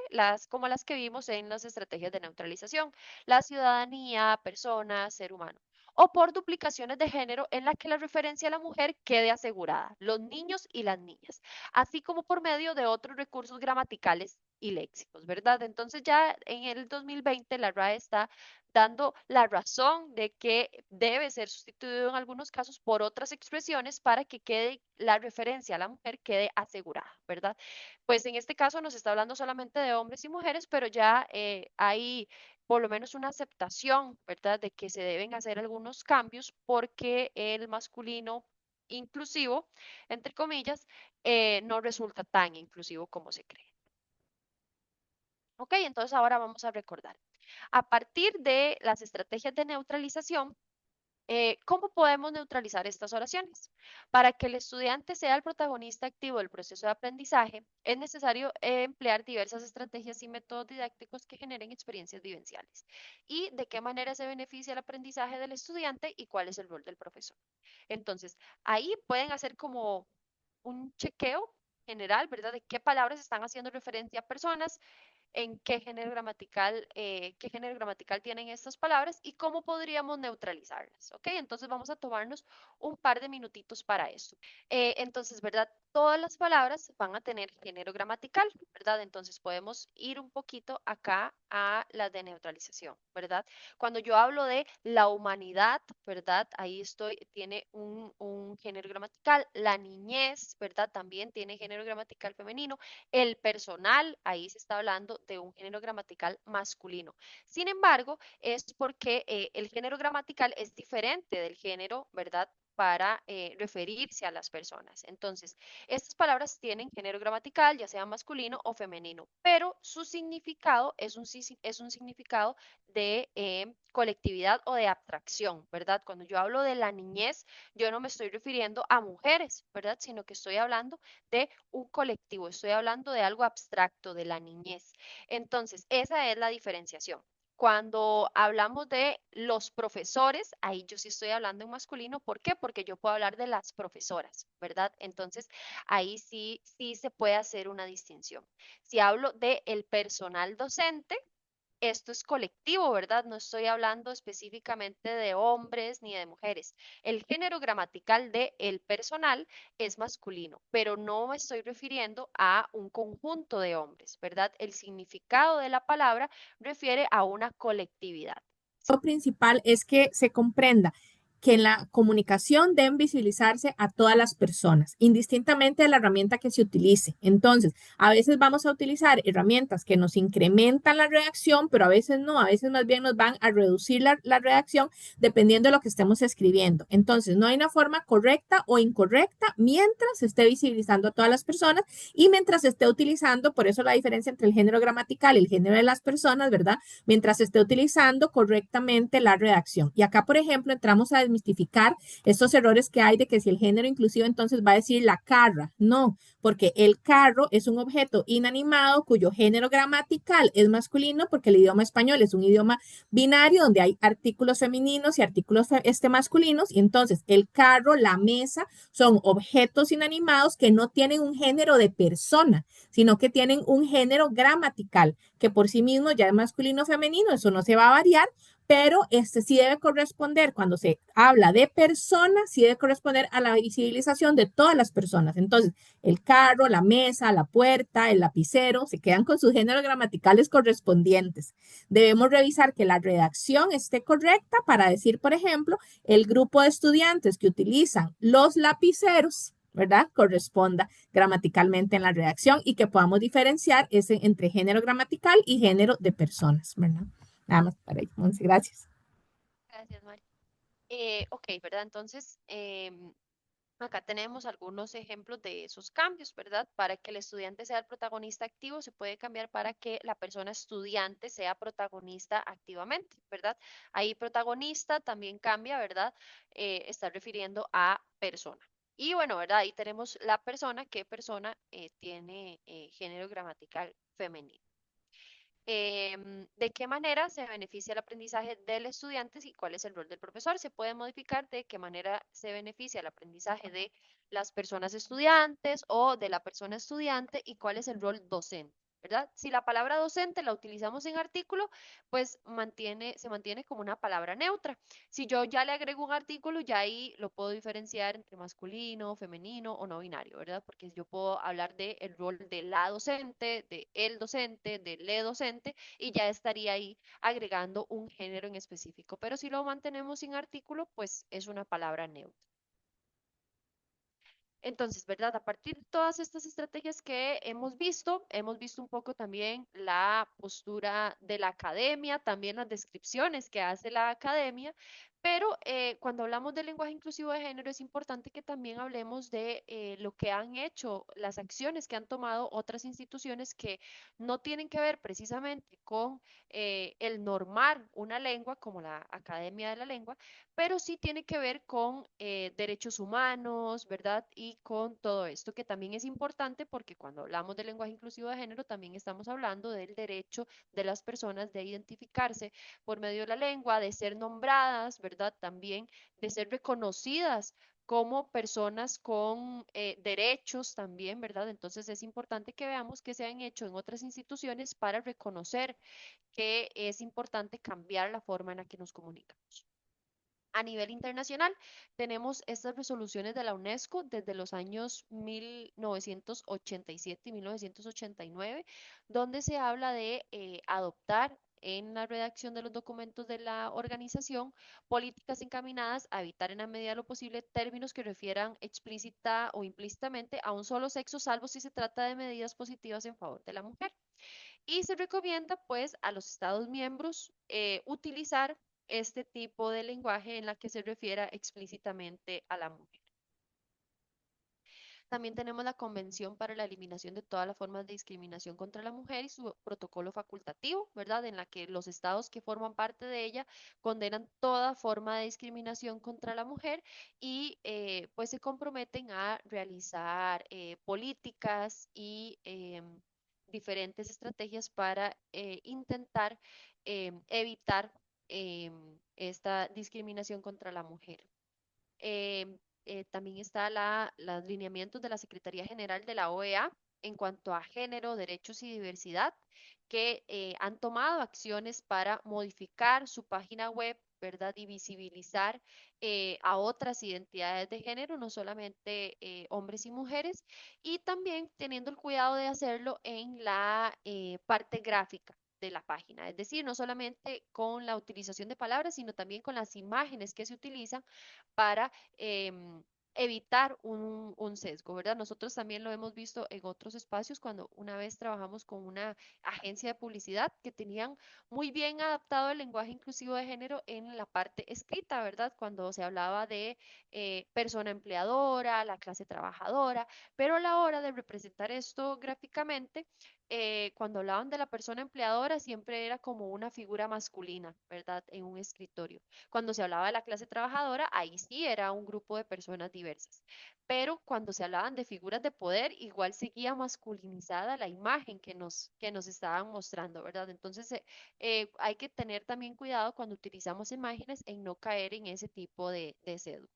como las que vimos en las estrategias de neutralización, la ciudadanía, persona, ser humano o por duplicaciones de género en la que la referencia a la mujer quede asegurada, los niños y las niñas, así como por medio de otros recursos gramaticales y léxicos, ¿verdad? Entonces ya en el 2020 la RAE está dando la razón de que debe ser sustituido en algunos casos por otras expresiones para que quede la referencia a la mujer quede asegurada, ¿verdad? Pues en este caso nos está hablando solamente de hombres y mujeres, pero ya hay por lo menos una aceptación, ¿verdad?, de que se deben hacer algunos cambios porque el masculino inclusivo, entre comillas, no resulta tan inclusivo como se cree. Ok, entonces ahora vamos a recordar. A partir de las estrategias de neutralización, ¿cómo podemos neutralizar estas oraciones? Para que el estudiante sea el protagonista activo del proceso de aprendizaje, es necesario emplear diversas estrategias y métodos didácticos que generen experiencias vivenciales. ¿Y de qué manera se beneficia el aprendizaje del estudiante y cuál es el rol del profesor? Entonces, ahí pueden hacer como un chequeo general, ¿verdad? De qué palabras están haciendo referencia a personas, en qué género gramatical tienen estas palabras y cómo podríamos neutralizarlas, ¿ok? Entonces vamos a tomarnos un par de minutitos para eso. Entonces, ¿verdad? Todas las palabras van a tener género gramatical, ¿verdad? Entonces podemos ir un poquito acá a las de neutralización, ¿verdad? Cuando yo hablo de la humanidad, ¿verdad? Ahí tiene un género gramatical. La niñez, ¿verdad? También tiene género gramatical femenino. El personal, ahí se está hablando de un género gramatical masculino. Sin embargo, es porque el género gramatical es diferente del género, ¿verdad? Para referirse a las personas. Entonces, estas palabras tienen género gramatical, ya sea masculino o femenino, pero su significado es un significado de colectividad o de abstracción, ¿verdad? Cuando yo hablo de la niñez, yo no me estoy refiriendo a mujeres, ¿verdad? Sino que estoy hablando de un colectivo, estoy hablando de algo abstracto, de la niñez. Entonces, esa es la diferenciación. Cuando hablamos de los profesores, ahí yo sí estoy hablando en masculino. ¿Por qué? Porque yo puedo hablar de las profesoras, ¿verdad? Entonces, ahí sí se puede hacer una distinción. Si hablo de el personal docente, esto es colectivo, ¿verdad? No estoy hablando específicamente de hombres ni de mujeres. El género gramatical de el personal es masculino, pero no me estoy refiriendo a un conjunto de hombres, ¿verdad? El significado de la palabra refiere a una colectividad. Lo principal es que se comprenda que en la comunicación deben visibilizarse a todas las personas, indistintamente de la herramienta que se utilice. Entonces, a veces vamos a utilizar herramientas que nos incrementan la redacción, pero a veces no, a veces más bien nos van a reducir la redacción dependiendo de lo que estemos escribiendo. Entonces, no hay una forma correcta o incorrecta mientras se esté visibilizando a todas las personas y mientras se esté utilizando, por eso la diferencia entre el género gramatical y el género de las personas, ¿verdad? Mientras se esté utilizando correctamente la redacción. Y acá, por ejemplo, entramos a desmistificar estos errores que hay de que si el género inclusivo entonces va a decir la carra. No, porque el carro es un objeto inanimado cuyo género gramatical es masculino porque el idioma español es un idioma binario donde hay artículos femeninos y artículos masculinos. Y entonces el carro, la mesa son objetos inanimados que no tienen un género de persona, sino que tienen un género gramatical que por sí mismo ya es masculino o femenino, eso no se va a variar, pero este sí debe corresponder, cuando se habla de personas, sí debe corresponder a la visibilización de todas las personas. Entonces, el carro, la mesa, la puerta, el lapicero, se quedan con sus géneros gramaticales correspondientes. Debemos revisar que la redacción esté correcta para decir, por ejemplo, el grupo de estudiantes que utilizan los lapiceros, ¿verdad? Corresponda gramaticalmente en la redacción y que podamos diferenciar ese entre género gramatical y género de personas, ¿verdad? Nada más para ahí. Muchas gracias. Gracias, Mari. Ok, ¿verdad? Entonces, acá tenemos algunos ejemplos de esos cambios, ¿verdad? Para que el estudiante sea el protagonista activo, se puede cambiar para que la persona estudiante sea protagonista activamente, ¿verdad? Ahí protagonista también cambia, ¿verdad? Está refiriendo a persona. Y bueno, ¿verdad? Ahí tenemos la persona, qué persona tiene género gramatical femenino. ¿De qué manera se beneficia el aprendizaje del estudiante y cuál es el rol del profesor? Se puede modificar de qué manera se beneficia el aprendizaje de las personas estudiantes o de la persona estudiante y cuál es el rol docente, ¿verdad? Si la palabra docente la utilizamos en artículo, pues se mantiene como una palabra neutra. Si yo ya le agrego un artículo, ya ahí lo puedo diferenciar entre masculino, femenino o no binario, ¿verdad? Porque yo puedo hablar de el rol de la docente, de el docente, de le docente, y ya estaría ahí agregando un género en específico. Pero si lo mantenemos sin artículo, pues es una palabra neutra. Entonces, ¿verdad? A partir de todas estas estrategias que hemos visto un poco también la postura de la academia, también las descripciones que hace la academia, pero cuando hablamos del lenguaje inclusivo de género es importante que también hablemos de lo que han hecho, las acciones que han tomado otras instituciones que no tienen que ver precisamente con el normar una lengua como la Academia de la Lengua, pero sí tiene que ver con derechos humanos, ¿verdad? Y con todo esto, que también es importante porque cuando hablamos del lenguaje inclusivo de género, también estamos hablando del derecho de las personas de identificarse por medio de la lengua, de ser nombradas, ¿verdad? También de ser reconocidas como personas con derechos también, ¿verdad? Entonces es importante que veamos que se han hecho en otras instituciones para reconocer que es importante cambiar la forma en la que nos comunicamos. A nivel internacional, tenemos estas resoluciones de la UNESCO desde los años 1987 y 1989, donde se habla de adoptar en la redacción de los documentos de la organización políticas encaminadas a evitar en la medida de lo posible términos que refieran explícita o implícitamente a un solo sexo, salvo si se trata de medidas positivas en favor de la mujer. Y se recomienda pues a los Estados miembros utilizar este tipo de lenguaje en la que se refiera explícitamente a la mujer. También tenemos la Convención para la Eliminación de todas las formas de discriminación contra la mujer y su protocolo facultativo, ¿verdad? En la que los estados que forman parte de ella condenan toda forma de discriminación contra la mujer y pues se comprometen a realizar políticas y diferentes estrategias para intentar evitar esta discriminación contra la mujer. Eh, También está los lineamientos de la Secretaría General de la OEA en cuanto a género, derechos y diversidad, que han tomado acciones para modificar su página web, ¿verdad? Y visibilizar a otras identidades de género, no solamente hombres y mujeres, y también teniendo el cuidado de hacerlo en la parte gráfica de la página, es decir, no solamente con la utilización de palabras, sino también con las imágenes que se utilizan para evitar un sesgo, ¿verdad? Nosotros también lo hemos visto en otros espacios cuando una vez trabajamos con una agencia de publicidad que tenían muy bien adaptado el lenguaje inclusivo de género en la parte escrita, ¿verdad? Cuando se hablaba de persona empleadora, la clase trabajadora, pero a la hora de representar esto gráficamente, cuando hablaban de la persona empleadora, siempre era como una figura masculina, ¿verdad? En un escritorio. Cuando se hablaba de la clase trabajadora, ahí sí era un grupo de personas diversas. Pero cuando se hablaban de figuras de poder, igual seguía masculinizada la imagen que nos estaban mostrando, ¿verdad? Entonces, hay que tener también cuidado cuando utilizamos imágenes en no caer en ese tipo de sesgos.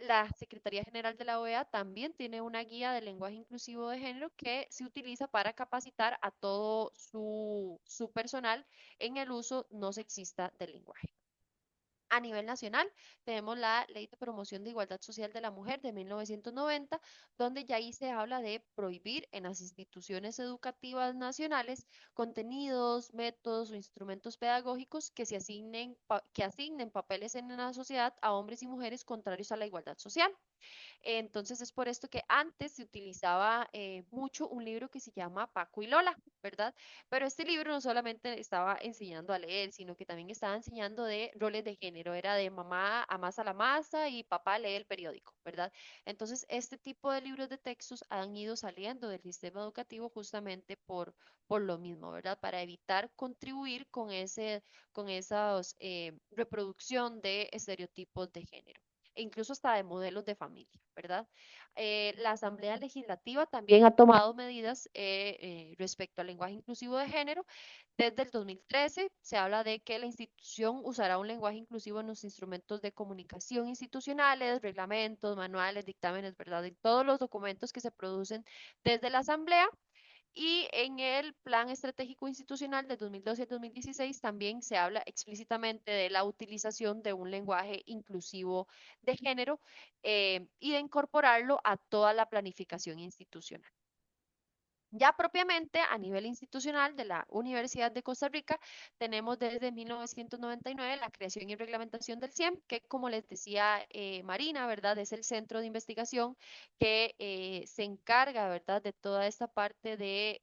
La Secretaría General de la OEA también tiene una guía de lenguaje inclusivo de género que se utiliza para capacitar a todo su personal en el uso no sexista del lenguaje. A nivel nacional, tenemos la Ley de Promoción de Igualdad Social de la Mujer de 1990, donde ya ahí se habla de prohibir en las instituciones educativas nacionales contenidos, métodos o instrumentos pedagógicos que que asignen papeles en la sociedad a hombres y mujeres contrarios a la igualdad social. Entonces es por esto que antes se utilizaba mucho un libro que se llama Paco y Lola, ¿verdad? Pero este libro no solamente estaba enseñando a leer, sino que también estaba enseñando de roles de género. Era de mamá amasa la masa y papá lee el periódico, ¿verdad? Entonces este tipo de libros de textos han ido saliendo del sistema educativo justamente por lo mismo, ¿verdad? Para evitar contribuir con esas reproducción de estereotipos de género e incluso hasta de modelos de familia, ¿verdad? La Asamblea Legislativa también ha tomado medidas respecto al lenguaje inclusivo de género. Desde el 2013 se habla de que la institución usará un lenguaje inclusivo en los instrumentos de comunicación institucionales, reglamentos, manuales, dictámenes, ¿verdad? En todos los documentos que se producen desde la Asamblea. Y en el Plan Estratégico Institucional de 2012 a 2016 también se habla explícitamente de la utilización de un lenguaje inclusivo de género y de incorporarlo a toda la planificación institucional. Ya propiamente a nivel institucional de la Universidad de Costa Rica, tenemos desde 1999 la creación y reglamentación del CIEM, que como les decía Marina, ¿verdad? Es el centro de investigación que se encarga, ¿verdad? De toda esta parte de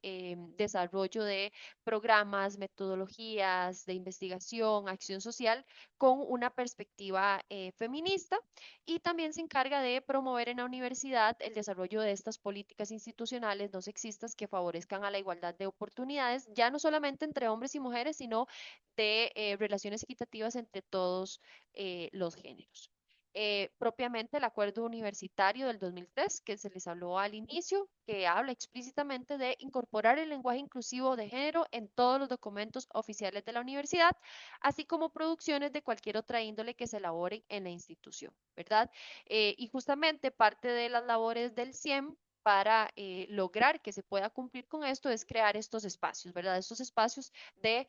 desarrollo de programas, metodologías de investigación, acción social con una perspectiva feminista y también se encarga de promover en la universidad el desarrollo de estas políticas institucionales no sexistas que favorezcan a la igualdad de oportunidades, ya no solamente entre hombres y mujeres, sino de relaciones equitativas entre todos los géneros. Propiamente el acuerdo universitario del 2003, que se les habló al inicio, que habla explícitamente de incorporar el lenguaje inclusivo de género en todos los documentos oficiales de la universidad, así como producciones de cualquier otra índole que se elaboren en la institución, ¿verdad? Y justamente parte de las labores del CIEM para lograr que se pueda cumplir con esto es crear estos espacios, ¿verdad? Estos espacios de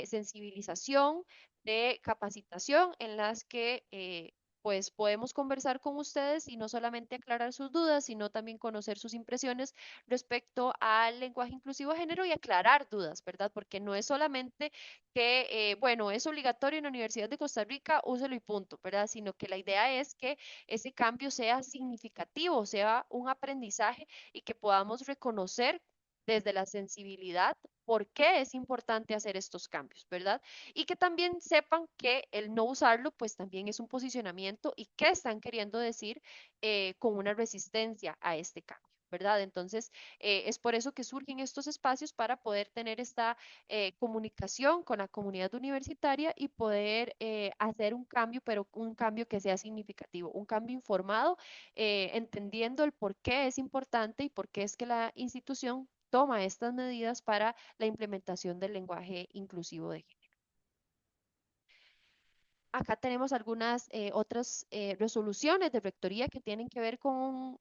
sensibilización, de capacitación en las que pues podemos conversar con ustedes y no solamente aclarar sus dudas, sino también conocer sus impresiones respecto al lenguaje inclusivo de género y aclarar dudas, ¿verdad? Porque no es solamente que, bueno, es obligatorio en la Universidad de Costa Rica, úselo y punto, ¿verdad? Sino que la idea es que ese cambio sea significativo, sea un aprendizaje y que podamos reconocer desde la sensibilidad por qué es importante hacer estos cambios, ¿verdad? Y que también sepan que el no usarlo, pues también es un posicionamiento y qué están queriendo decir con una resistencia a este cambio. ¿Verdad? Entonces, es por eso que surgen estos espacios para poder tener esta comunicación con la comunidad universitaria y poder hacer un cambio, pero un cambio que sea significativo, un cambio informado, entendiendo el por qué es importante y por qué es que la institución toma estas medidas para la implementación del lenguaje inclusivo de género. Acá tenemos algunas otras resoluciones de rectoría que tienen que ver con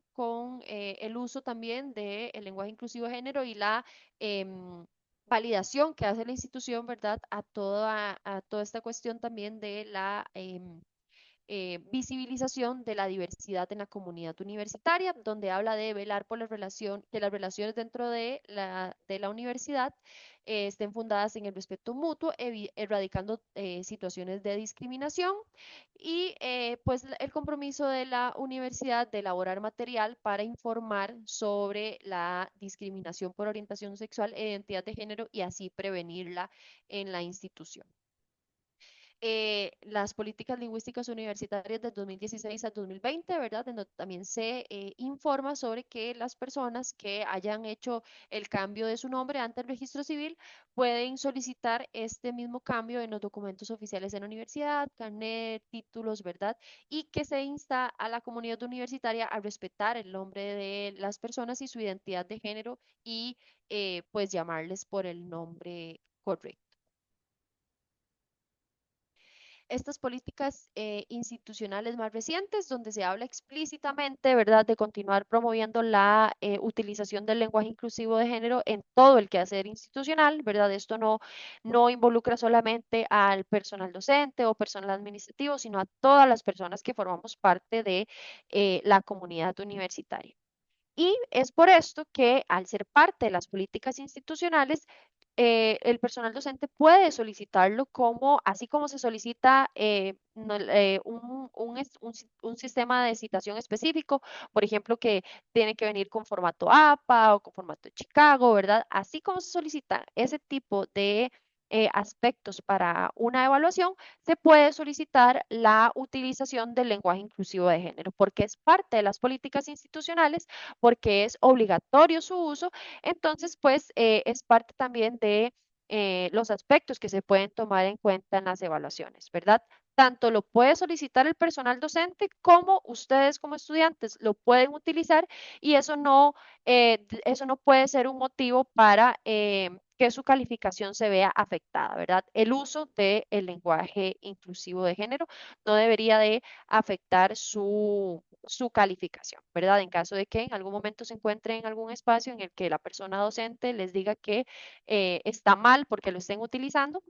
el uso también del lenguaje inclusivo de género y la validación que hace la institución, ¿verdad? A toda esta cuestión también de la visibilización de la diversidad en la comunidad universitaria, donde habla de velar por que las relaciones dentro de la universidad estén fundadas en el respeto mutuo, erradicando situaciones de discriminación y pues el compromiso de la universidad de elaborar material para informar sobre la discriminación por orientación sexual e identidad de género y así prevenirla en la institución. Las políticas lingüísticas universitarias del 2016 al 2020, ¿verdad? En donde también se informa sobre que las personas que hayan hecho el cambio de su nombre ante el registro civil pueden solicitar este mismo cambio en los documentos oficiales de la universidad, carnet, títulos, ¿verdad? Y que se insta a la comunidad universitaria a respetar el nombre de las personas y su identidad de género y pues llamarles por el nombre correcto. Estas políticas institucionales más recientes, donde se habla explícitamente, ¿verdad?, de continuar promoviendo la utilización del lenguaje inclusivo de género en todo el quehacer institucional, ¿verdad? Esto no involucra solamente al personal docente o personal administrativo, sino a todas las personas que formamos parte de la comunidad universitaria. Y es por esto que al ser parte de las políticas institucionales, el personal docente puede solicitarlo como, así como se solicita un sistema de citación específico, por ejemplo, que tiene que venir con formato APA o con formato Chicago, ¿verdad? Así como se solicita ese tipo de aspectos para una evaluación, se puede solicitar la utilización del lenguaje inclusivo de género, porque es parte de las políticas institucionales, porque es obligatorio su uso, entonces pues es parte también de los aspectos que se pueden tomar en cuenta en las evaluaciones, ¿verdad? Tanto lo puede solicitar el personal docente como ustedes como estudiantes lo pueden utilizar y eso no puede ser un motivo para que su calificación se vea afectada, ¿verdad? El uso del lenguaje inclusivo de género no debería de afectar su calificación, ¿verdad? En caso de que en algún momento se encuentre en algún espacio en el que la persona docente les diga que está mal porque lo estén utilizando,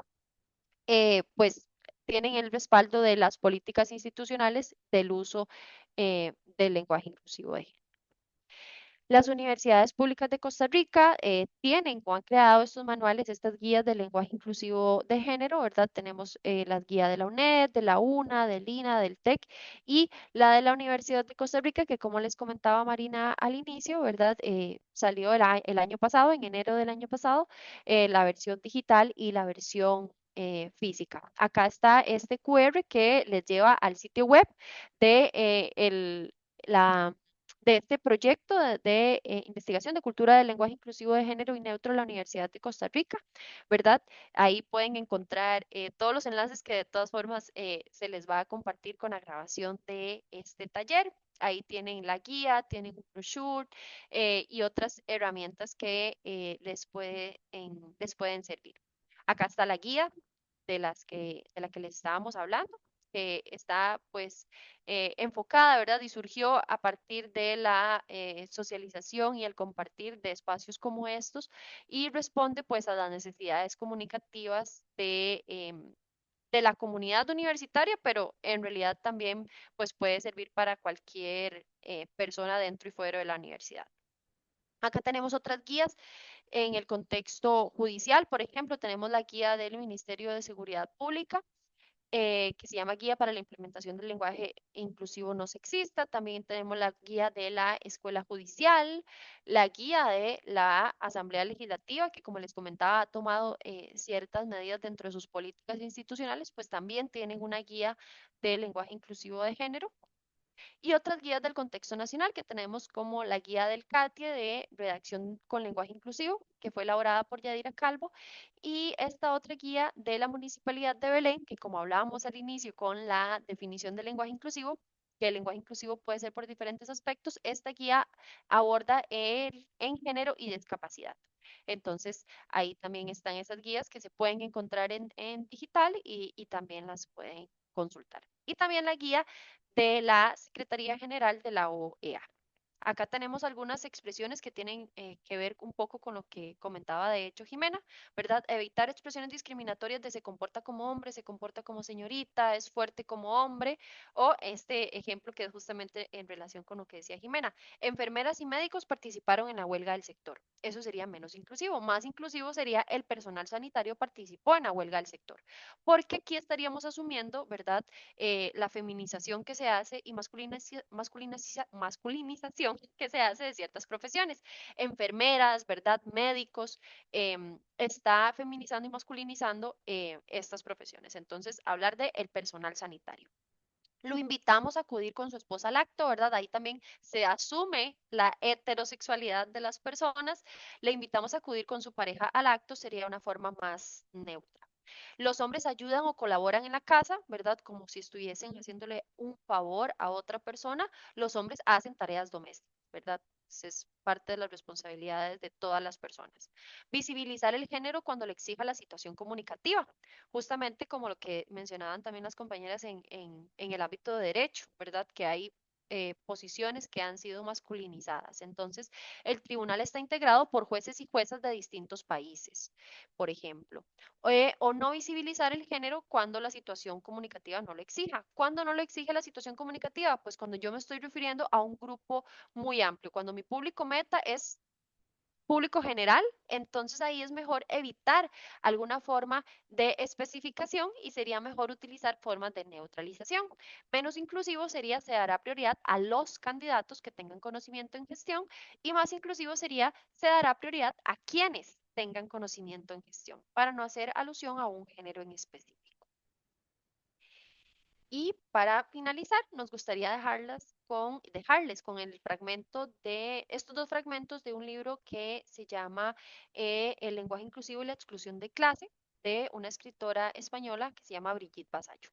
pues tienen el respaldo de las políticas institucionales del uso del lenguaje inclusivo de género. Las universidades públicas de Costa Rica tienen o han creado estos manuales, estas guías de lenguaje inclusivo de género, ¿verdad? Tenemos las guías de la UNED, de la UNA, del INA, del TEC y la de la Universidad de Costa Rica, que como les comentaba Marina al inicio, ¿verdad? Salió el año pasado, en enero del año pasado, la versión digital y la versión física. Acá está este QR que les lleva al sitio web de la de este proyecto de investigación de cultura del lenguaje inclusivo de género y neutro de la Universidad de Costa Rica, ¿verdad? Ahí pueden encontrar todos los enlaces que de todas formas se les va a compartir con la grabación de este taller. Ahí tienen la guía, tienen un brochure y otras herramientas que les pueden servir. Acá está la guía de la que les estábamos hablando, que está pues enfocada, ¿verdad? Y surgió a partir de la socialización y el compartir de espacios como estos y responde pues a las necesidades comunicativas de la comunidad universitaria, pero en realidad también pues puede servir para cualquier persona dentro y fuera de la universidad. Acá tenemos otras guías en el contexto judicial, por ejemplo, tenemos la guía del Ministerio de Seguridad Pública, que se llama Guía para la Implementación del Lenguaje Inclusivo No Sexista. También tenemos la guía de la Escuela Judicial, la guía de la Asamblea Legislativa, que como les comentaba, ha tomado ciertas medidas dentro de sus políticas institucionales, pues también tienen una guía de lenguaje inclusivo de género y otras guías del contexto nacional que tenemos como la guía del CATIE de redacción con lenguaje inclusivo, que fue elaborada por Yadira Calvo, y esta otra guía de la Municipalidad de Belén, que como hablábamos al inicio con la definición del lenguaje inclusivo, que el lenguaje inclusivo puede ser por diferentes aspectos, esta guía aborda el en género y discapacidad. Entonces, ahí también están esas guías que se pueden encontrar en digital y también las pueden consultar. Y también la guía de la Secretaría General de la OEA. Acá tenemos algunas expresiones que tienen que ver un poco con lo que comentaba de hecho Jimena, ¿verdad? Evitar expresiones discriminatorias de se comporta como hombre, se comporta como señorita, es fuerte como hombre, o este ejemplo que es justamente en relación con lo que decía Jimena. Enfermeras y médicos participaron en la huelga del sector. Eso sería menos inclusivo. Más inclusivo sería el personal sanitario participó en la huelga del sector. Porque aquí estaríamos asumiendo, ¿verdad? La feminización que se hace y masculinización que se hace de ciertas profesiones. Enfermeras, ¿verdad? Médicos, está feminizando y masculinizando estas profesiones. Entonces, hablar de el personal sanitario. Lo invitamos a acudir con su esposa al acto, ¿verdad? Ahí también se asume la heterosexualidad de las personas. Le invitamos a acudir con su pareja al acto, sería una forma más neutra. Los hombres ayudan o colaboran en la casa, ¿verdad? Como si estuviesen haciéndole un favor a otra persona. Los hombres hacen tareas domésticas, ¿verdad? Es parte de las responsabilidades de todas las personas. Visibilizar el género cuando le exija la situación comunicativa, justamente como lo que mencionaban también las compañeras en el ámbito de derecho, ¿verdad? Que hay posiciones que han sido masculinizadas. Entonces, el tribunal está integrado por jueces y juezas de distintos países, por ejemplo o no visibilizar el género cuando la situación comunicativa no lo exija. ¿Cuándo no lo exige la situación comunicativa? Pues cuando yo me estoy refiriendo a un grupo muy amplio, cuando mi público meta es público general, entonces ahí es mejor evitar alguna forma de especificación y sería mejor utilizar formas de neutralización. Menos inclusivo sería se dará prioridad a los candidatos que tengan conocimiento en gestión y más inclusivo sería se dará prioridad a quienes tengan conocimiento en gestión, para no hacer alusión a un género en específico. Y para finalizar, nos gustaría dejarles con el fragmento de estos dos fragmentos de un libro que se llama El lenguaje inclusivo y la exclusión de clase, de una escritora española que se llama Brigitte Vasallo.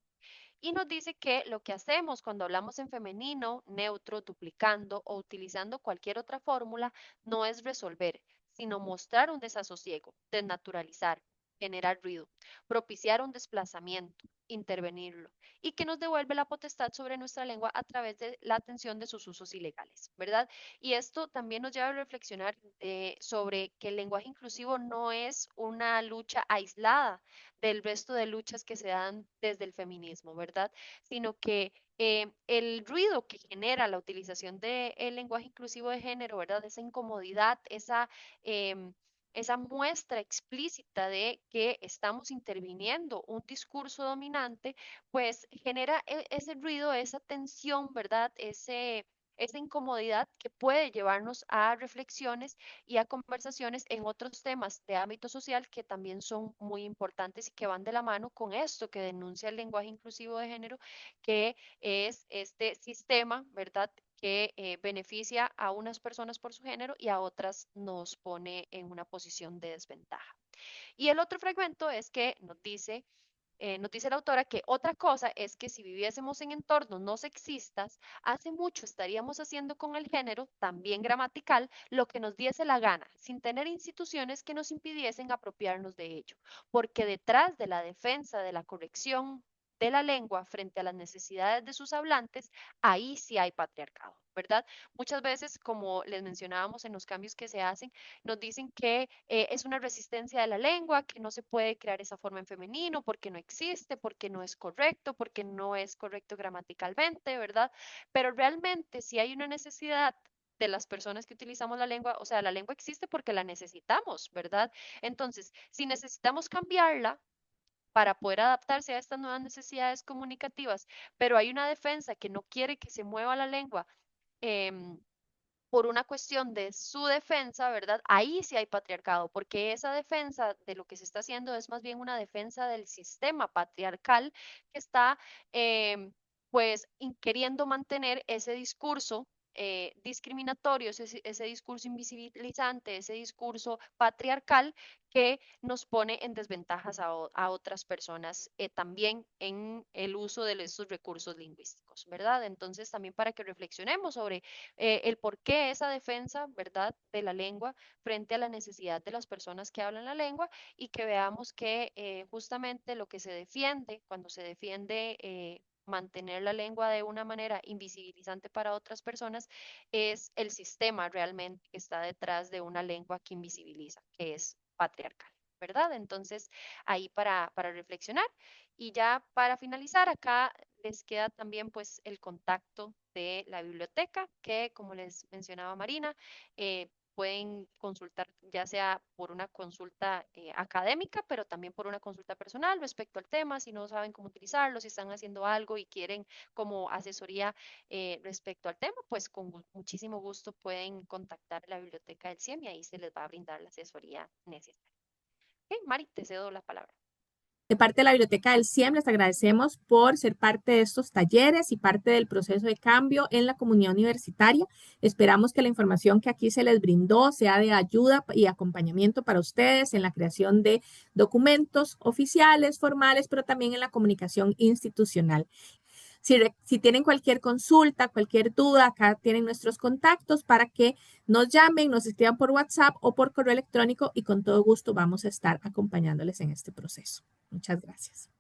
Y nos dice que lo que hacemos cuando hablamos en femenino, neutro, duplicando o utilizando cualquier otra fórmula no es resolver, sino mostrar un desasosiego, desnaturalizar, generar ruido, propiciar un desplazamiento, intervenirlo y que nos devuelve la potestad sobre nuestra lengua a través de la atención de sus usos ilegales, ¿verdad? Y esto también nos lleva a reflexionar sobre que el lenguaje inclusivo no es una lucha aislada del resto de luchas que se dan desde el feminismo, ¿verdad? Sino que el ruido que genera la utilización del lenguaje inclusivo de género, ¿verdad? Esa incomodidad, esa muestra explícita de que estamos interviniendo un discurso dominante, pues genera ese ruido, esa tensión, ¿verdad? Esa incomodidad que puede llevarnos a reflexiones y a conversaciones en otros temas de ámbito social que también son muy importantes y que van de la mano con esto que denuncia el lenguaje inclusivo de género, que es este sistema, ¿verdad? Que beneficia a unas personas por su género y a otras nos pone en una posición de desventaja. Y el otro fragmento es que nos dice la autora que otra cosa es que si viviésemos en entornos no sexistas, hace mucho estaríamos haciendo con el género, también gramatical, lo que nos diese la gana, sin tener instituciones que nos impidiesen apropiarnos de ello, porque detrás de la defensa de la corrección de la lengua frente a las necesidades de sus hablantes, ahí sí hay patriarcado, ¿verdad? Muchas veces, como les mencionábamos en los cambios que se hacen, nos dicen que es una resistencia de la lengua, que no se puede crear esa forma en femenino porque no existe, porque no es correcto gramaticalmente, ¿verdad? Pero realmente si hay una necesidad de las personas que utilizamos la lengua, o sea, la lengua existe porque la necesitamos, ¿verdad? Entonces, si necesitamos cambiarla, para poder adaptarse a estas nuevas necesidades comunicativas, pero hay una defensa que no quiere que se mueva la lengua em, por una cuestión de su defensa, ¿verdad? Ahí sí hay patriarcado, porque esa defensa de lo que se está haciendo es más bien una defensa del sistema patriarcal que está, pues, queriendo mantener ese discurso. discriminatorios, ese discurso invisibilizante, ese discurso patriarcal que nos pone en desventajas a otras personas también en el uso de estos recursos lingüísticos, ¿verdad? Entonces, también para que reflexionemos sobre el por qué esa defensa, ¿verdad?, de la lengua frente a la necesidad de las personas que hablan la lengua y que veamos que justamente lo que se defiende, cuando se defiende mantener la lengua de una manera invisibilizante para otras personas, es el sistema realmente que está detrás de una lengua que invisibiliza, que es patriarcal, ¿verdad? Entonces, ahí para reflexionar. Y ya para finalizar, acá les queda también pues el contacto de la biblioteca, que como les mencionaba Marina, pueden consultar ya sea por una consulta académica, pero también por una consulta personal respecto al tema, si no saben cómo utilizarlo, si están haciendo algo y quieren como asesoría respecto al tema, pues con muchísimo gusto pueden contactar la biblioteca del CIEM y ahí se les va a brindar la asesoría necesaria. Ok, Mari, te cedo la palabra. De parte de la Biblioteca del CIEM, les agradecemos por ser parte de estos talleres y parte del proceso de cambio en la comunidad universitaria. Esperamos que la información que aquí se les brindó sea de ayuda y acompañamiento para ustedes en la creación de documentos oficiales, formales, pero también en la comunicación institucional. Si tienen cualquier consulta, cualquier duda, acá tienen nuestros contactos para que nos llamen, nos escriban por WhatsApp o por correo electrónico y con todo gusto vamos a estar acompañándoles en este proceso. Muchas gracias.